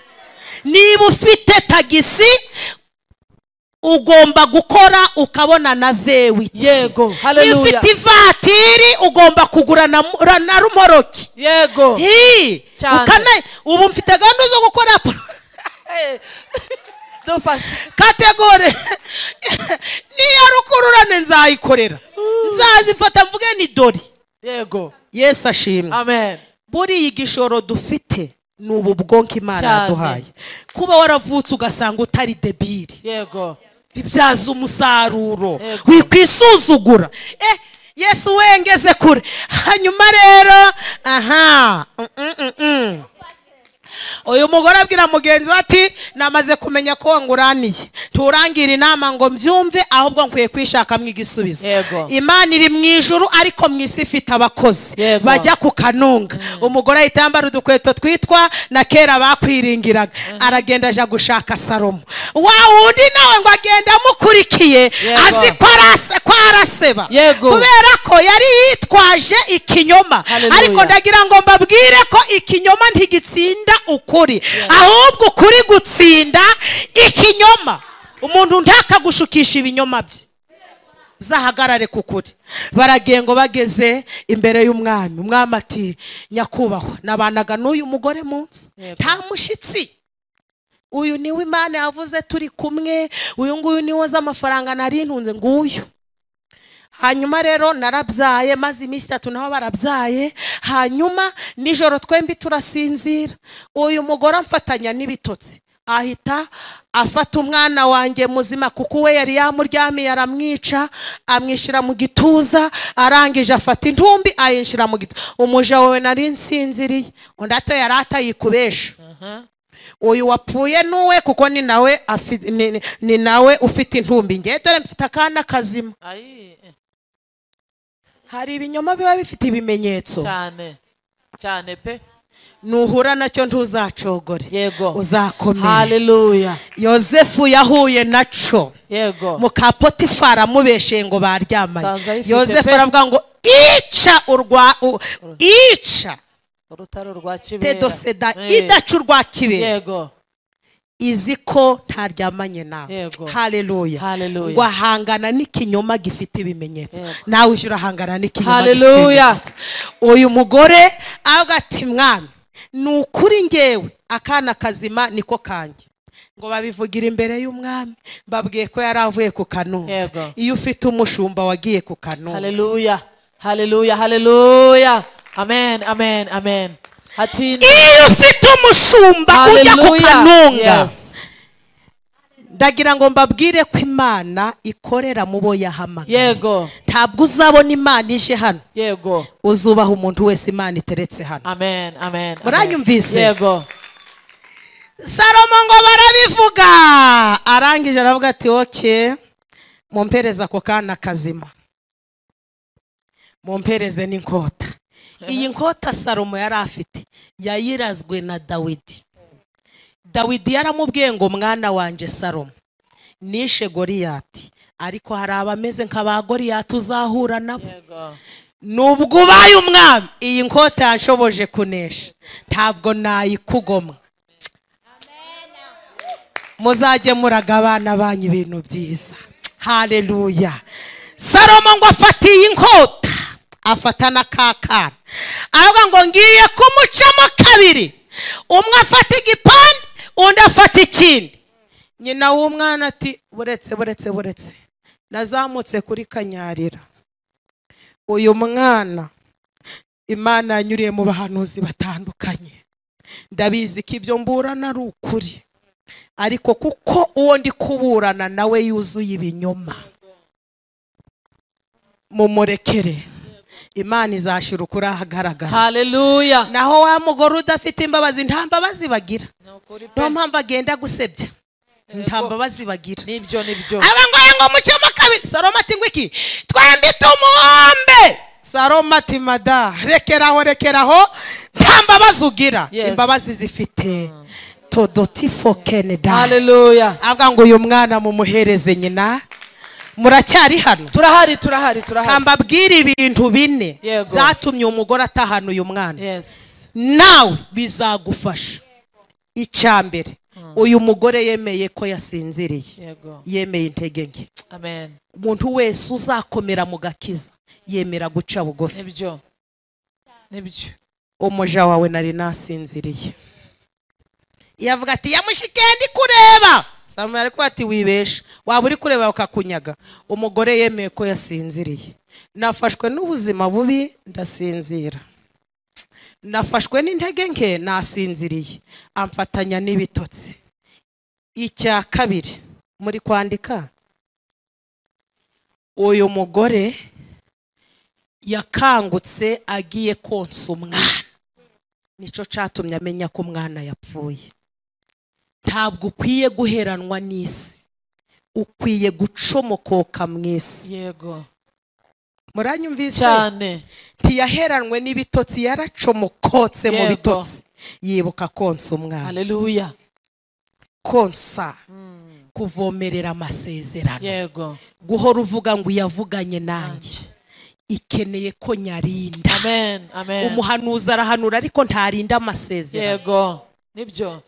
Niba ufite tagisi ugomba gukora ukabona na vewi. Yego. Hallelujah. Niba ufite ivatiri ugomba kugura na rumoroki. Yego. Ukana ubu mfite gahunda zo gukora kategori niya rukururane nzayikorera. Nzazifata mvuge ni dori. Yego. Yesu ashimwe. Amen. Buri igishoro dufite nubu bwonko Imana yaduhaye. Kuba waravutse ugasanga utari debiri. Yego. Bibyaza umusaruro. Wikwisuzugura. Yesu wengeze kure. Hanyuma rero uyu mugore abwira mugenzi ati namaze kumenya ko wanguraniye. Turangira inama ngo mbyumve ahubwo nkwiye kwishaka mw'igisubizo. Imana iri mu ijuru ariko mw'isi ifite abakozi bajya ku kanunga. Umugore ahita yambara udukweto twitwa na kera bakwiringiraga. Aragenda aja gushaka Salomo. Wa wundi nawe ngo agenda amukurikiye azi ko araseba kubera ko yari yitwaje ikinyoma. Ariko ndagira ngo mbabwire ko ikinyoma ntigitsinda ukuri, ahubwo ukuri gutsinda ikinyoma. Umuntu ntakagushukisha ibinyoma bye, uzahagarare ku kuri. Baragengo bageze imbere y'umwami. Umwami ati nyakubahwa nabanaga n'uyu mugore munsi nta mushitsi. Uyu niwe Imana yavuze turi kumwe. Uyu nguyu niwe z'amafaranga nari ntunze nguyu. Hanyuma rero narabyaye maze iminsi 3 naho barabyaye. Hanyuma nijoro twembi turasinzira. Uyu mugore amfatanya n'ibitotsi ahita afata umwana wanjye muzima kuko we yari yamuryamiye aramwica amwishira mu gituza. Arangije afata intumbi ayinshira mu gituza. Umuja wewe nari nsinziriye undato yaratayikubesha. Uyu wapfuye nuwe kuko ni nawe ufite intumbi. Ngiye dore mfite akana kazima. Hari ibinyoma biba bifite ibimenyetso cyane pe. Nuhura nacyo ntuzacogore. Yego. Uzakomeye. Hallelujah. Yosefu yahuye naco. Yego. Muka Potifara mubeshe ngo baryamanye. Yosefu aravuga ngo ica urutaro rwa kibera. Tedoseda idacu rwa kibera. Yego. Iziko ntaryamanye nawe. Hallelujah. Ngo ahangana n'ikinyoma gifite ibimenyetso. Nawe uje urahangana n'ikinyoma. Hallelujah. Uyu mugore agati mwami nukuri ngewe akana kazima niko kanjye. Ngo babivugira imbere y'umwami. Babwiye ko yaravuye ku kanunga. Iyo ufite umushumba wagiye ku kanunga. Hallelujah. Hallelujah. Hallelujah. Amen. Amen. Amen. Iyo ufite umushumba ujya ku kanunga. Ndagira ngo mbabwire ko Imana ikorera mu bo yahamagaye. Yego. Ntabwo uzabona Imana ije hano. Yego. Uzubaha umuntu wese Imana iteretse hano. Amen. Amen. Muranyumvise? Yego. Salomo ngo barabivuga. Arangije aravuga ati okay mumpereza ko kana kazima. Mumpereze n'inkota. Iyi nkota Salomo yari afite yayirazwe na Dawidi. Dawidi yaramubwiye ngo mwana wanje Salomo nishe Goliyati ariko hari abameze nk'aba Goliyati uzahura nabo. Nubwo ubaye umwami iyi nkota yanshoboje kunesha ntabwo nayikugomwa. Muzajye muraga abana banyu ibintu byiza. Haleluya. Salomo ngo afatiye inkota afata na kakana. Avuga ngo ngiye kumucamo kabiri. Umwe afata igipande undi afata ikindi. Nyina w'umwana ati buretse nazamutse kuri kanyarira. Uyu mwana Imana yanyuriye mu bahanuzi batandukanye. Ndabizi ko ibyo mburana ari ukuri, ariko kuko uwo ndi kuburana nawe yuzuye ibinyoma mumurekere. imana izashira ukuri ahagaragara. Hallelujah. Naho wa mugore udafite imbabazi nta mbabazi bagira, Nukuri pe. niyo mpamvu agenda gusebya, nta mbabazi bagira. Nibyo nibyo. Abangoye ngo mucemo kabiri. Salomo ati ngwiki twembi tumuhombe. Salomo ati mada rekeraho nta mbabazi ugira. Yes. Imbabazi zifite todotifo keneda. Hallelujah. Avuga ngo uyu mwana mumuhereze nyina. Muracyari hano? Turahari. Kambabwira ibintu bine Yego. zatumye umugore atahana uyu mwana. Yes. Nawe bizagufasha. Icyambere, uyu mugore yemeye ko yasinziriye. Yego. Yemeye intege nke. Amen. Umuntu wese uzakomera mu gakiza yemera guca bugufi. Nibyo. Umuja wawe nari nasinziriye. Yavuga ati yamushikendi kureba. Salomo ariko ati wibesha, waba uri kureba ukakunyaga. Umugore yemeye ko yasinziriye. Nafashwe n'ubuzima bubi ndasinzira, nafashwe n'intege nke nasinziriye, amfatanya n'ibitotsi. Icya kabiri muri kwandika, uyu mugore yakangutse agiye konsa umwana. Nico catumye amenya ko umwana yapfuye. Ntabwo ukwiye guheranwa n'isi, ukwiye gucomokoka mw'isi. Yego. Muranyumvise Cyane. Ntiyaheranwe n'ibitotsi, yaracomokotse mu Yego. bitotsi. Yibuka konsa umwana. Hallelujah. Konsa, kuvomerera amasezerano. Yego. Guhora uvuga ngo yavuganye nanjye, ikeneye ko nyarinda. Amen. Umuhanuzi arahanura ariko ntarinda amasezerano. Yego. Nibyo.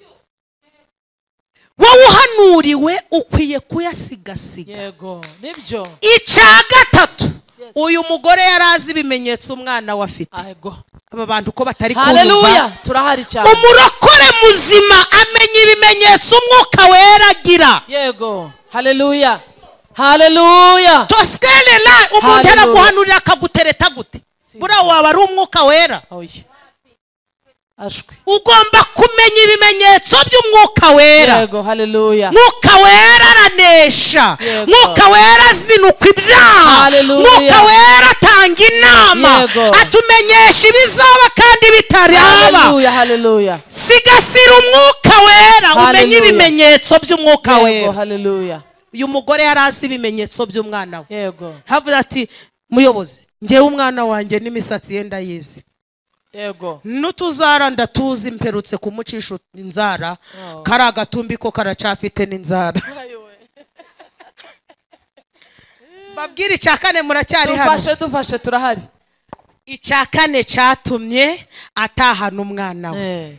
Wowe uhanuriwe ukwiye kuyasigasiga. Yego. Nibyo. Icya gatatu, uyu mugore yarazi ibimenyetso umwana we afite. Yego. Aba bantu ko batari kumva. Hallelujah. Turahari cyane. Umurokore muzima amenya ibimenyetso umwuka wera agira. Yego. Hallelujah. Toskele la umuntu araguhanurira akagutereta gute? Bura waba ari umwuka wera. Oya. Ashwi. Ugomba kumenya ibimenyetso by'umwuka wera. Yego. Hallelujah. Mwuka wera aranesha. Yego. Mwuka wera azinuka ibyaha. Hallelujah. Mwuka wera atanga inama. Yego. Atumenyesha ibizaba kandi bitaraba. Hallelujah. Sigasira umwuka wera, umenye ibimenyetso by'umwuka Yego. wera. Hallelujah. Uyu mugore yarazi ibimenyetso by'umwana we. Yego. Havuze ati muyobozi, ngewe umwana wanjye n'imisatsi ye ndayizi. Yego. N'utuzara ndatuzi, mperutse kumucisha inzara. Kari agatumbi ko karacafite n'inzara. Babwira icya kane muracyari hano? Dufashe turahari. Icya kane cyatumye atahana umwana we,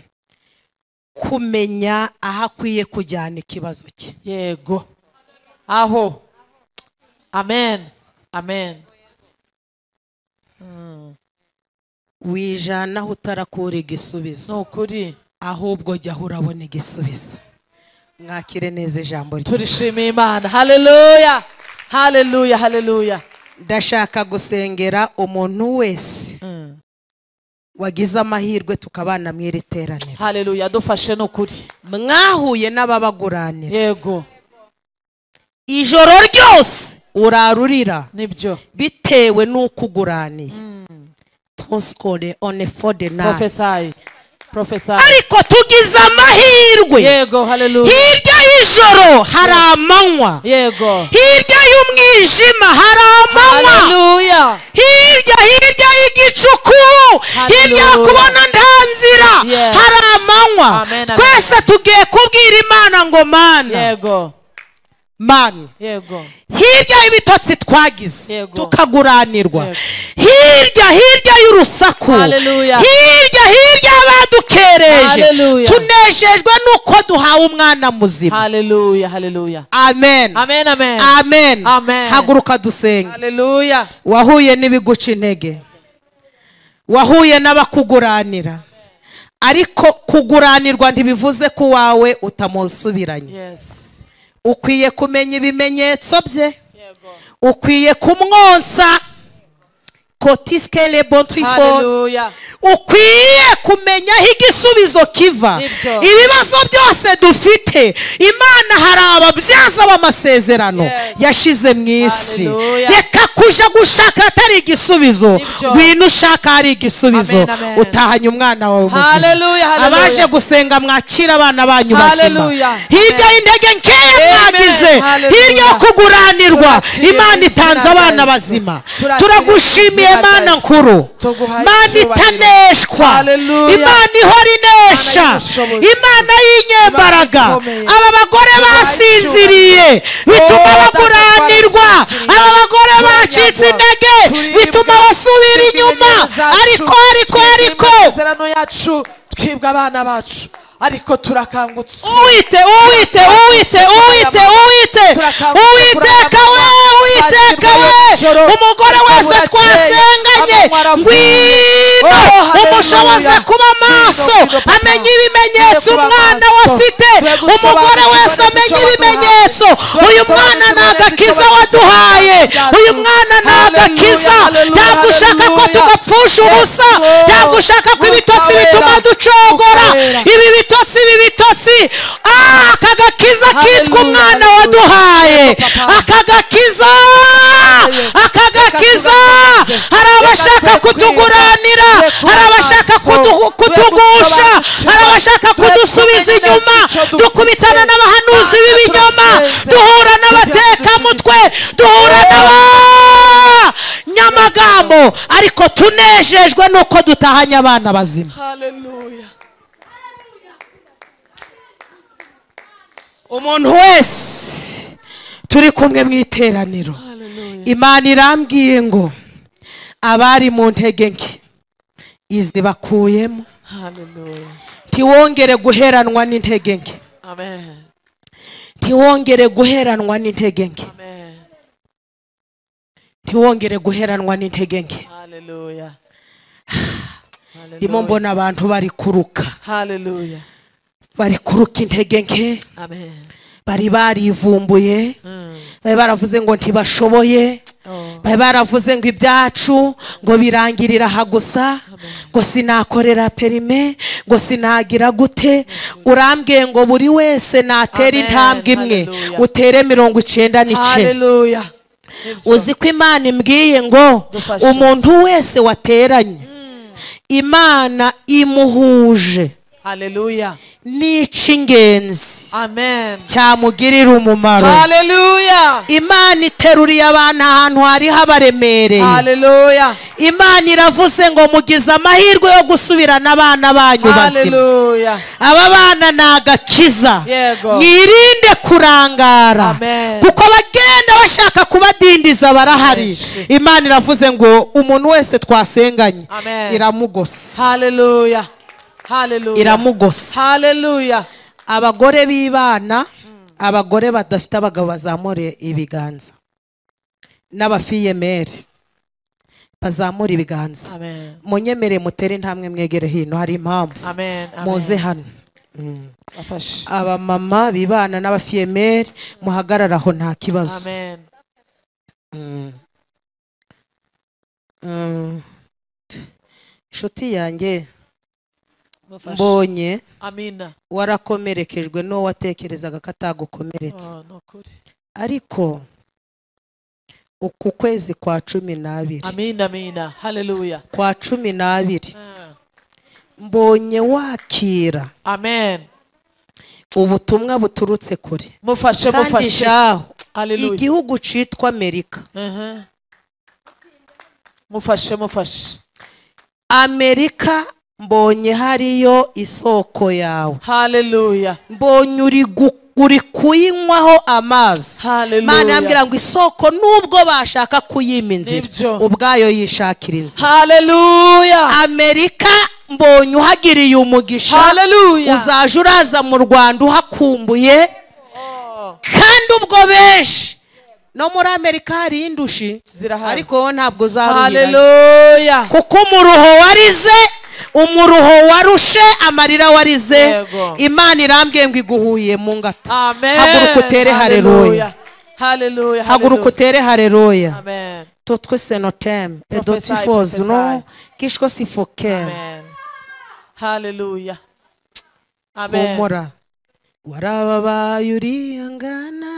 kumenya aho akwiye kujyana ikibazo cye. Yego. Aho. Amen. Wijana aho utarakura igisubizo, Nukuri. ahubwo jya urabona igisubizo. Mwakire neza ijambo rye. Turishimiye Imana. Hallelujah. Ndashaka gusengera umuntu wese wagize amahirwe tukabana mw'iri teraniro. Hallelujah. Dufashe nukuri. Mwahuye n'ababaguranira. Yego. Ijoro ryose urarurira. Nibyo. Bitewe n'ukuguraniye. Toskole on for the night. Prophesy. Ariko tugize amahirwe. Yego. Hallelujah. Hirya y'ijoro hari amanywa. Yego. Hirya y'umwijima hari amanywa. Hallelujah. Hirya y'igicuku, hirya yo kubona nta nzira hari amanywa. Twese tugiye kubwira Imana ngo Mana. Yego. Mana. Yego. Hirya y'ibitotsi twagize tukaguranirwa. Yego. Hirya y'urusaku. Hallelujah. Hirya y'abadukereje. Hallelujah. Tunejejwe nuko duhawe umwana muzima. Hallelujah. Amen. Haguruka dusenge. Hallelujah. Wahuye n'ibiguca intege, wahuye n'abakuguranira, ariko kuguranirwa ntibivuze ko wawe utamusubiranye. Yes. Ukwiye kumenya ibimenyetso bye. Ukwiye kumwonsa kotiskele bontrifo Hallelujah. ukwiye kumenya aho igisubizo kiva. Nibyo. Ibibazo byose dufite Imana hari ababyaza b'amasezerano Yes. yashize mu isi. Hallelujah. Reka kuja gushaka atari igisubizo, Nibyo. ngwino ushaka hari igisubizo. Amen, amen. Utahanye umwana wawe muzima. Hallelujah, hallelujah. Abaje gusenga mwakira abana banyu bazima. Hallelujah. Hirya Amen. y'intege nkeya Amen. mwagize, Hallelujah. hirya yo kuguranirwa, Turakiriye Imana mu itanze izina abana rya bazima. Yesu. Turakiriye Turagushimiye mu izina rya Mana Yesu. nkuru, Tuguhaye Mana icyubahiro. itaneshwa, Hallelujah. Imana ihora inesha, Imana y'ubushobozi. Imana y'inyembaraga. Imana ikomeye. Aba bagore Tuguhaye basinziriye icyubahiro. bituma Oh, baguranirwa, data, aba bagore turanyagwa. bacitse intege Turibwa. bituma basubira inyuma. Ariko twibwa amasezerano yacu, twibwa abana bacu, ariko turakangutse. Uwiteka we, Uwiteka we, umugore wese twasenganye ngwino umushoboze kuba maso, amenye ibimenyetso umwana we afite. Umugore wese amenye ibimenyetso. Uyu mwana ni agakiza waduhaye, uyu mwana ni agakiza. Ntabwo ushaka ko tugapfusha ubusa, ntabwo ushaka ko ibitotsi bituma ducogora. Ibi bitotsi aka gakiza kitwa umwana waduhaye, aka gakiza. Hari abashaka kutuguranira, hari abashaka kutugusha, hari abashaka kudusubiza inyuma. Dukubitana n'abahanuzi b'ibinyoma, duhura n'abatekamutwe, duhura n'abanyamagambo, ariko tunejejwe nuko dutahanye abana bazima. Hallelujah. Umuntu wese turi kumwe mu iteraniro, Imana irambwiye ngo abari mu ntege nke izi bakuyemo. Hallelujah. Ntiwongere guheranwa n'intege nke, Amen. ntiwongere guheranwa n'intege nke, Amen. ntiwongere guheranwa n'intege nke. Hallelujah. Ndimo mbona abantu bari kuruka, Hallelujah. bari kuruka intege nke, Amen. bari barivumbuye, bari baravuze ngo ntibashoboye, bari baravuze ngo ibyacu ngo birangirira aha gusa, ngo sinakorera perime, ngo sinagira gute. Urambwiye ngo buri wese natera intambwe imwe, utere 99. Hallelujah. Uzi ko Imana imbwiye ngo Dufashe. umuntu wese wateranye Imana imuhuje Hallelujah. n'ic'ingenzi Amen. cyamugirira umumaro. Hallelujah. Imana iteruriye abantu ahantu hari habaremereye. Hallelujah. Imana iravuze ngo mugize amahirwe yo gusubirana abana banyu bazima. Hallelujah. Aba bana ni agakiza, Yego. mwirinde kurangara, Amen. kuko bagenda bashaka kubadindiza barahari. Yes. Imana iravuze ngo umuntu wese twasenganye Amen. iramugose, Hallelujah. Hallelujah. iramugose. Hallelujah. Abagore b'ibana, abagore badafite abagabo bazamure ibiganza, n'abafiyemeri bazamura ibiganza. Amen. Munyemere mutere intambwe mwegere hino, hari impamvu. Amen. Muze hano. Afashe. Abamama bibana n'abafiyemeri muhagarara aho nta kibazo. Amen. Inshuti yanjye Mufashe. mbonye Amina. warakomerekejwe n'uwo watekerezaga ko atagukomeretse, Oh, nukuri. ariko uku kwezi kwa 12, Amina, amina. Hallelujah. kwa 12 mbonye wakira Amen. ubutumwa buturutse kure, Mufashe, kandi mufashe. shaho Hallelujah. igihugu citwa Amerika. Mufashe, mufashe. Amerika mbonye hariyo isoko yawe. Hallelujah. Mbonye uri kuyinywaho amazi. Hallelujah. Mana yambwira ngo isoko nubwo bashaka kuyima inzira, Nibyo. ubwayo yishakira inzira. Hallelujah. Amerika mbonye uhagiriye umugisha. Hallelujah. Uzaje uraza mu Rwanda uhakumbuye, kandi ubwo benshi no muri Amerika hari indushi Zirahari. ariko wowe ntabwo uzaruhira, Hallelujah. kuko umuruho warize, umuruho warushe, amarira warize. Yego. Imana irambwiye ngo iguhuye mu ngata. Amen. Haguruka utere haleluya. Hallelujah. Haguruka utere haleluya. Amen. Totwe senotem. Prophesy, Edotifos, no? prophesy. Kishko sifokem. Amen. Hallelujah. Amen. Humura. Warababaye urihangana.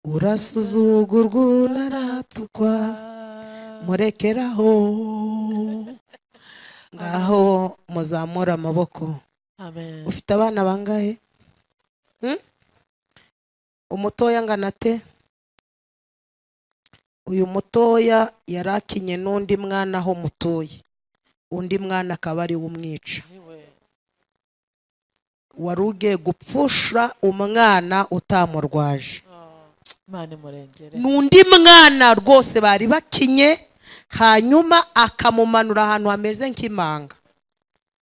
Urasuzugurwa unaratukwa. Murekeraho. Ngaho muzamura amaboko. Amen. Ufite abana bangahe? Umutoya ngana te? Uyu mutoya yarakinye n'undi mwana aho mutoye. Undi mwana akaba ari umwica. Waruge gupfusha umwana utamurwaje. Mane murengere. N'undi mwana rwose bari bakinye, hanyuma akamumanura ahantu hameze nk'imanga.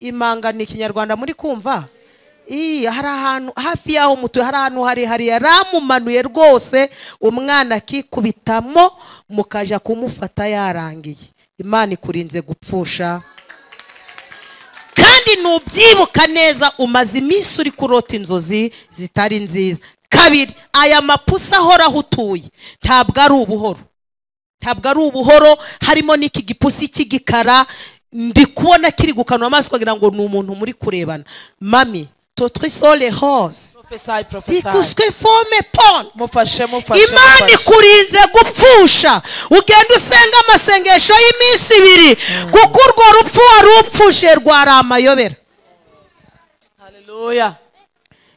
Imanga ni Kinyarwanda muri kumva? Hari ahantu hafi yaho mutuye, hari ahantu hari yaramumanuye rwose, umwana akikubitamo mukaja kumufata yarangiye. Imana ikurinze gupfusha. Kandi nubyibuka neza umaze iminsi uri kurota inzozi zitari nziza. Kabiri, aya mapusa ahora hutuye ntabwo ari ubuhoro. Ntabwo ari ubuhoro, harimo n'iki gipusi cy'igikara ndi kubona kiri gukanwa amaso kugira ngo ni umuntu muri kurebana. Mami, totwe sole hose. Prophesy, prophesy. Tikuswe fome pon. Mufashe. Imana ikurinze gupfusha. Ugenda usenga amasengesho y'iminsi 2 kuko urwo rupfu warupfushe rwari amayobera. Hallelujah.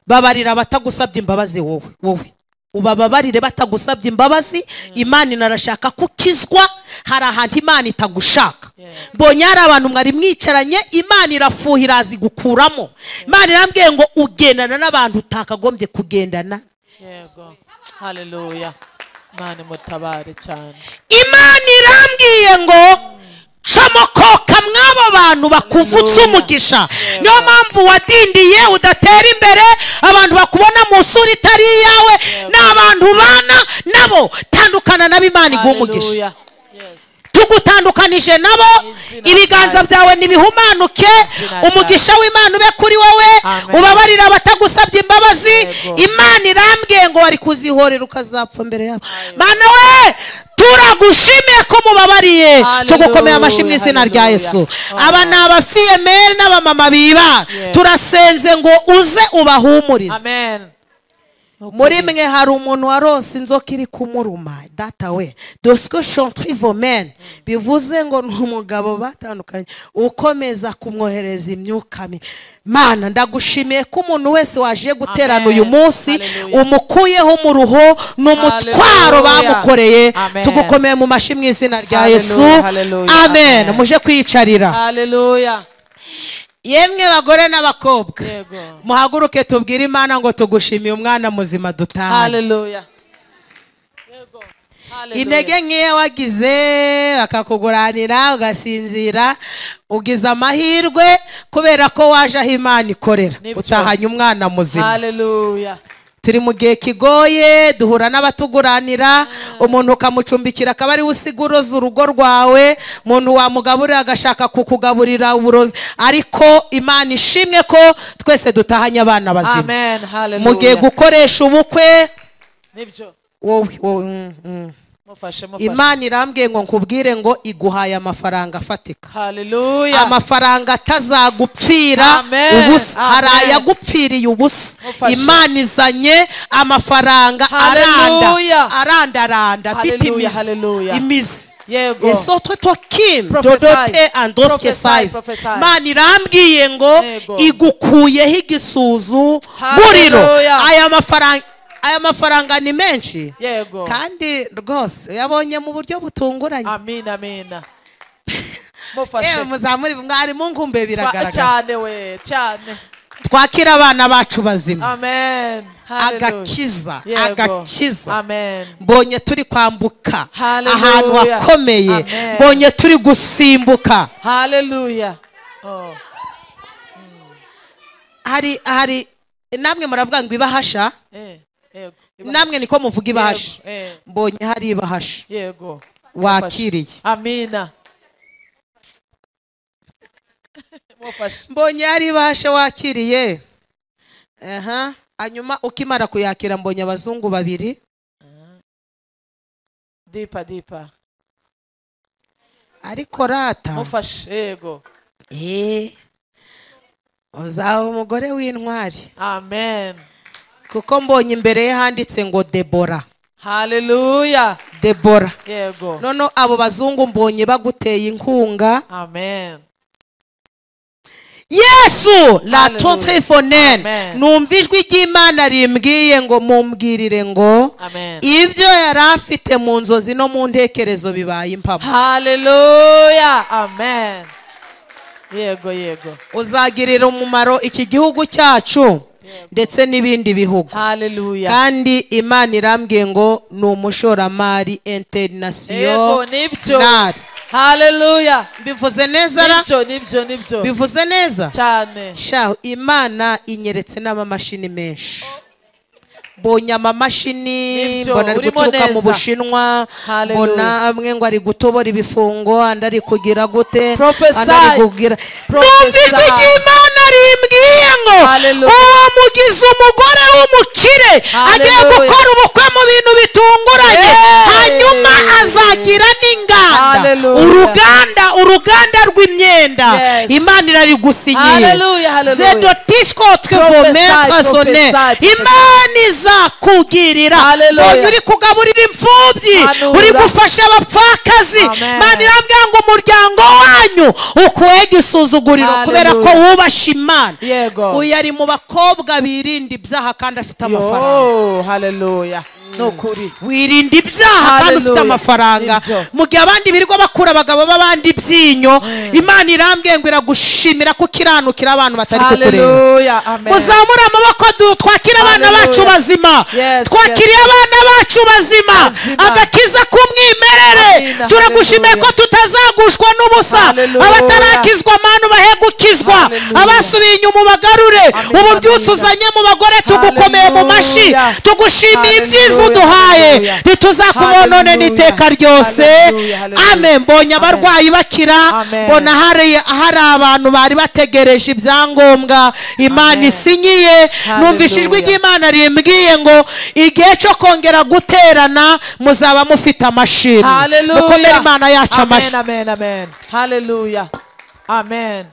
Babarira batagusabye imbabazi wowe. Ubababarire batagusabye imbabazi. Imana inarashaka kukizwa. Hari ahantu Imana itagushaka. Mbonye hari abantu mwari mwicaranye, Imana irafuhira azi gukuramo. Imana irambwiye ngo ugendana n'abantu utakagombye kugendana. Yego. Hallelujah. Imana mutabare cyane. Imana irambwiye ngo shomokoka mwabo bantu bakuvutse umugisha. Niyo mpamvu wadindiye udatera imbere, abantu bakubona mu sura itari yawe, n'abantu bana nabo tandukana nabo, Imana iguha umugisha. Tugutandukanije nabo, ibiganza byawe nibihumanuke, umugisha w'Imana ube kuri wowe, ubabarira abatagusabye imbabazi. Imana irambwiye ngo wari kuzihorera ukazapfa mbere yabo. Mana we turagushimiye ko mubabariye, tugukomeye amashyi mu izina rya Yesu. Aba ni abafiyemeri n'abamama biba, turasenze ngo uze ubahumurize. Amen. Muri mwe hari umuntu warose inzoka iri kumuruma. Data we, dosko chontrivomen, bivuze ngo n'umugabo batandukanye ukomeza kumwohereza imyuka mibi. Mana ndagushimiye ko umuntu wese waje guterana uyu munsi umukuyeho mu ruho n'umutwaro bamukoreye. Tugukomeye mu mashyi mu izina rya Yesu. Amen. Muje kwiyicarira. Hallelujah. Yemwe bagore n'abakobwa, muhaguruke tubwire Imana ngo tugushimiye umwana muzima dutaha. Hallelujah. Intege nkiye wagize bakakuguranira ugasinzira, ugize amahirwe kubera ko waje aho Imana ikorera, utahanye umwana muzima. Hallelujah. Turi mu gihe kigoye, duhura n'abatuguranira, umuntu ukamucumbikira akaba ari usiguroza urugo rwawe, umuntu wamugaburira agashaka kukugaburira uburozi, ariko Imana ishimwe ko twese dutahanye abana bazima. Amen. Hallelujah. Mu gihe gukoresha ubukwe nibyo wowe mufashe. Imana irambwiye ngo nkubwire ngo iguhaye amafaranga afatika. Hallelujah. Amafaranga atazagupfira ubusa. Hari ayagupfiriye ubusa. Imana izanye amafaranga aranda afite imizi. Yego. Eso to Kim Dodote Androfke Saif. Imana irambwiye ngo igukuyeho igisuzu buriro. Aya mafaranga ni menshi. Yego. Kandi rwose yabonye mu buryo butunguranye. Amen. Amen. Mufashe. Muzamuri mwari mungumbe biragaragara. Cyane we, cyane. Twakira abana bacu bazima. Amen. Agakiza. Amen. Mbonye turi kwambuka ahantu hakomeye. Mbonye turi gusimbuka. Hallelujah. Hari namwe muravuga ngo ibahasha. Namwe niko muvuga ibahasha. Mbonye hari ibahasha. Yego. Wakiriye. Amina. Mbonye hari ibahasha wakiriye. Hanyuma ukimara kuyakira mbonye abazungu 2. dipa ariko rata mufashe yego uzaba umugore w'intwari amen kuko mbonye imbere ye handitse ngo Debora. haleluya Debora yego none abo bazungu mbonye baguteye inkunga. amen Yesu la Hallelujah. toute fonen Amen. numva ijwi ry'Imana rimbwiye ngo mumbwirire ngo amen ibyo yari afite mu nzozi no mu ntekerezo bibaye impamo. haleluya amen yego uzagirira umumaro iki gihugu cyacu ndetse n'ibindi bihugu. haleluya kandi Imana irambwiye ngo ni umushoramari yego international. nibyo haleluya bivuze neza ra nibyo bivuze neza cyane sha Imana inyeretse n'amamashini menshi. Mbonye amamashini Nibyo, mbona ari urimo guturuka mu neza. Bushinwa. Hallelujah. Mbona amwe ngo ari gutobora ibifungo andi ari kugira gute Prophesy. andi ari kugira Prophesy. numva ijwi ry'Imana rimbwiye ngo Hallelujah. uwo mugize umugore w'umukire agiye Hallelujah. gukora ubukwe mu bintu bitunguranye. Hey. hanyuma azagira n'inganda. Hallelujah. uruganda rw'imyenda. Yes. Imana irarigusinyiye. Hallelujah. Zedotisco Prophesy, twevometre sonne. prophesy. Imana izakugirira. Hallelujah. Mbonye uri kugaburira imfubyi, Hanura. uri gufasha abapfakazi. Amen. Imana irambwira ngo umuryango wanyu ukuwega isuzuguriro kubera ko Hallelujah. wubasha Imana. Yego. Uyu ari mu bakobwa birinda ibyaha kandi afite amafaranga. haleluya nukuri Wirinda ibyaha kandi ufite Hallelujah. amafaranga. Nibyo. Mu gihe abandi birirwa bakura abagabo b'abandi ibyinyo, Imana irambwiye ngo iragushimira ko ukiranukira abantu batari kukureba. haleluya amen Muzamure amaboko twakire abana Hallelujah. bacu bazima. Yes, Twakiriye yes. abana bacu bazima. Bazima. Agakiza k'umwimerere. Amina. Turagushimiye ko Hallelujah. tutazagushwa n'ubusa. Hallelujah. Abatarakizwa manu bahe gukizwa. Hallelujah. Abasubiye inyuma ubagarure. Amina, Ubu byutse amina. uzanye mu bagore tugukomeye mu mashi. Hallelujah. Tugushimiye ibyiza Hallelujah. uduhaye. Hallelujah. Ntituzakubonone Hallelujah. n'iteka ryose. Hallelujah. Hallelujah. Amen. Mbonye abarwayi bakira. Amen. Mbona hari abantu bari bategereje ibyangombwa Imana Amen. isinyiye. Numvise ijwi ry'Imana rimbwiye ngo igihe cyo kongera guterana muzaba mufite amashini. haleluya Mukomere Imana yacu amashyi. amen haleluya amen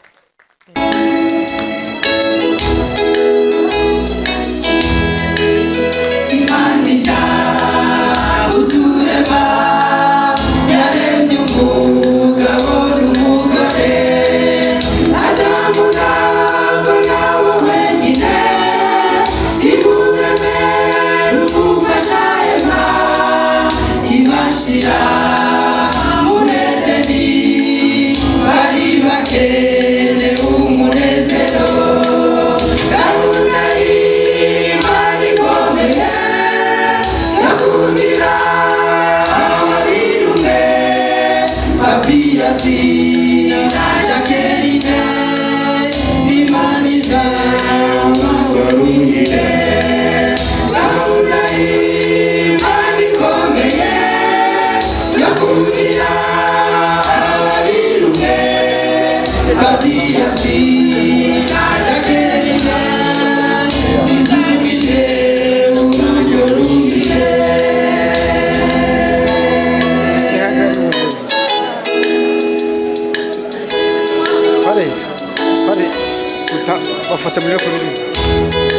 bafata muri kuririmba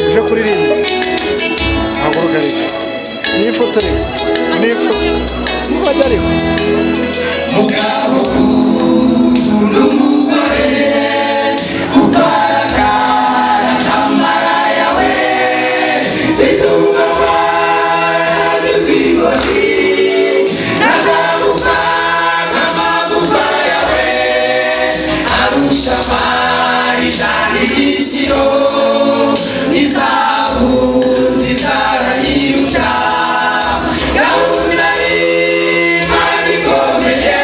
uje kuririmba haguruka rero n'ifoto rero n'ifoto n'ibajya rero mugabo n'umugore ugaragara n'amara yawe zitunga wawe ziboni n'akagufa k'amagufa yawe arusha marijani y'igiciro n'izahabu nziza arayirunda gahunda y'Imana ikomeye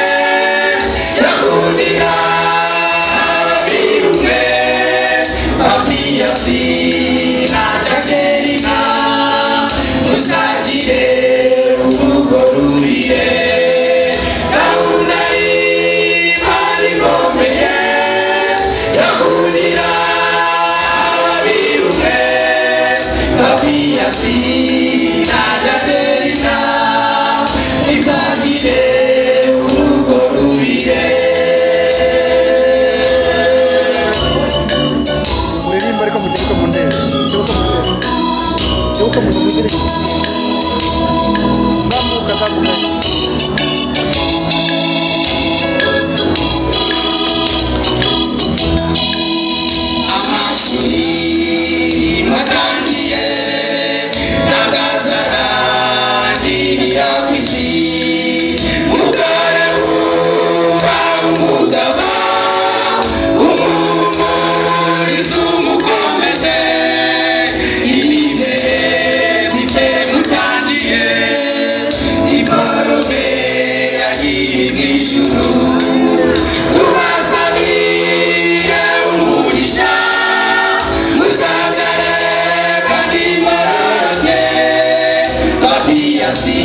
Matiasi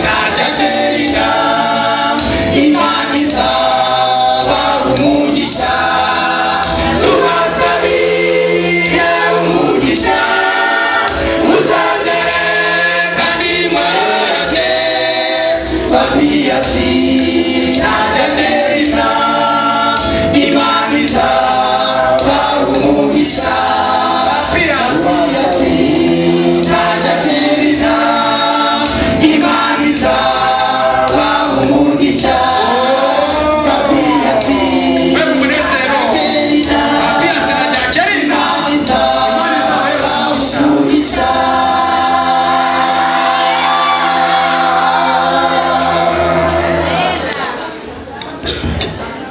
Najaterina Imaniza Umugisha Tuhasabire umugisha Uzagere kandi mwarate Matiasi Najaterina Imaniza umugisha Matiasi Najaterina Imaniza umugisha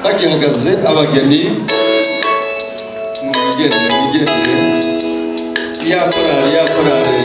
bagihagaze abageni mu migendere ya korari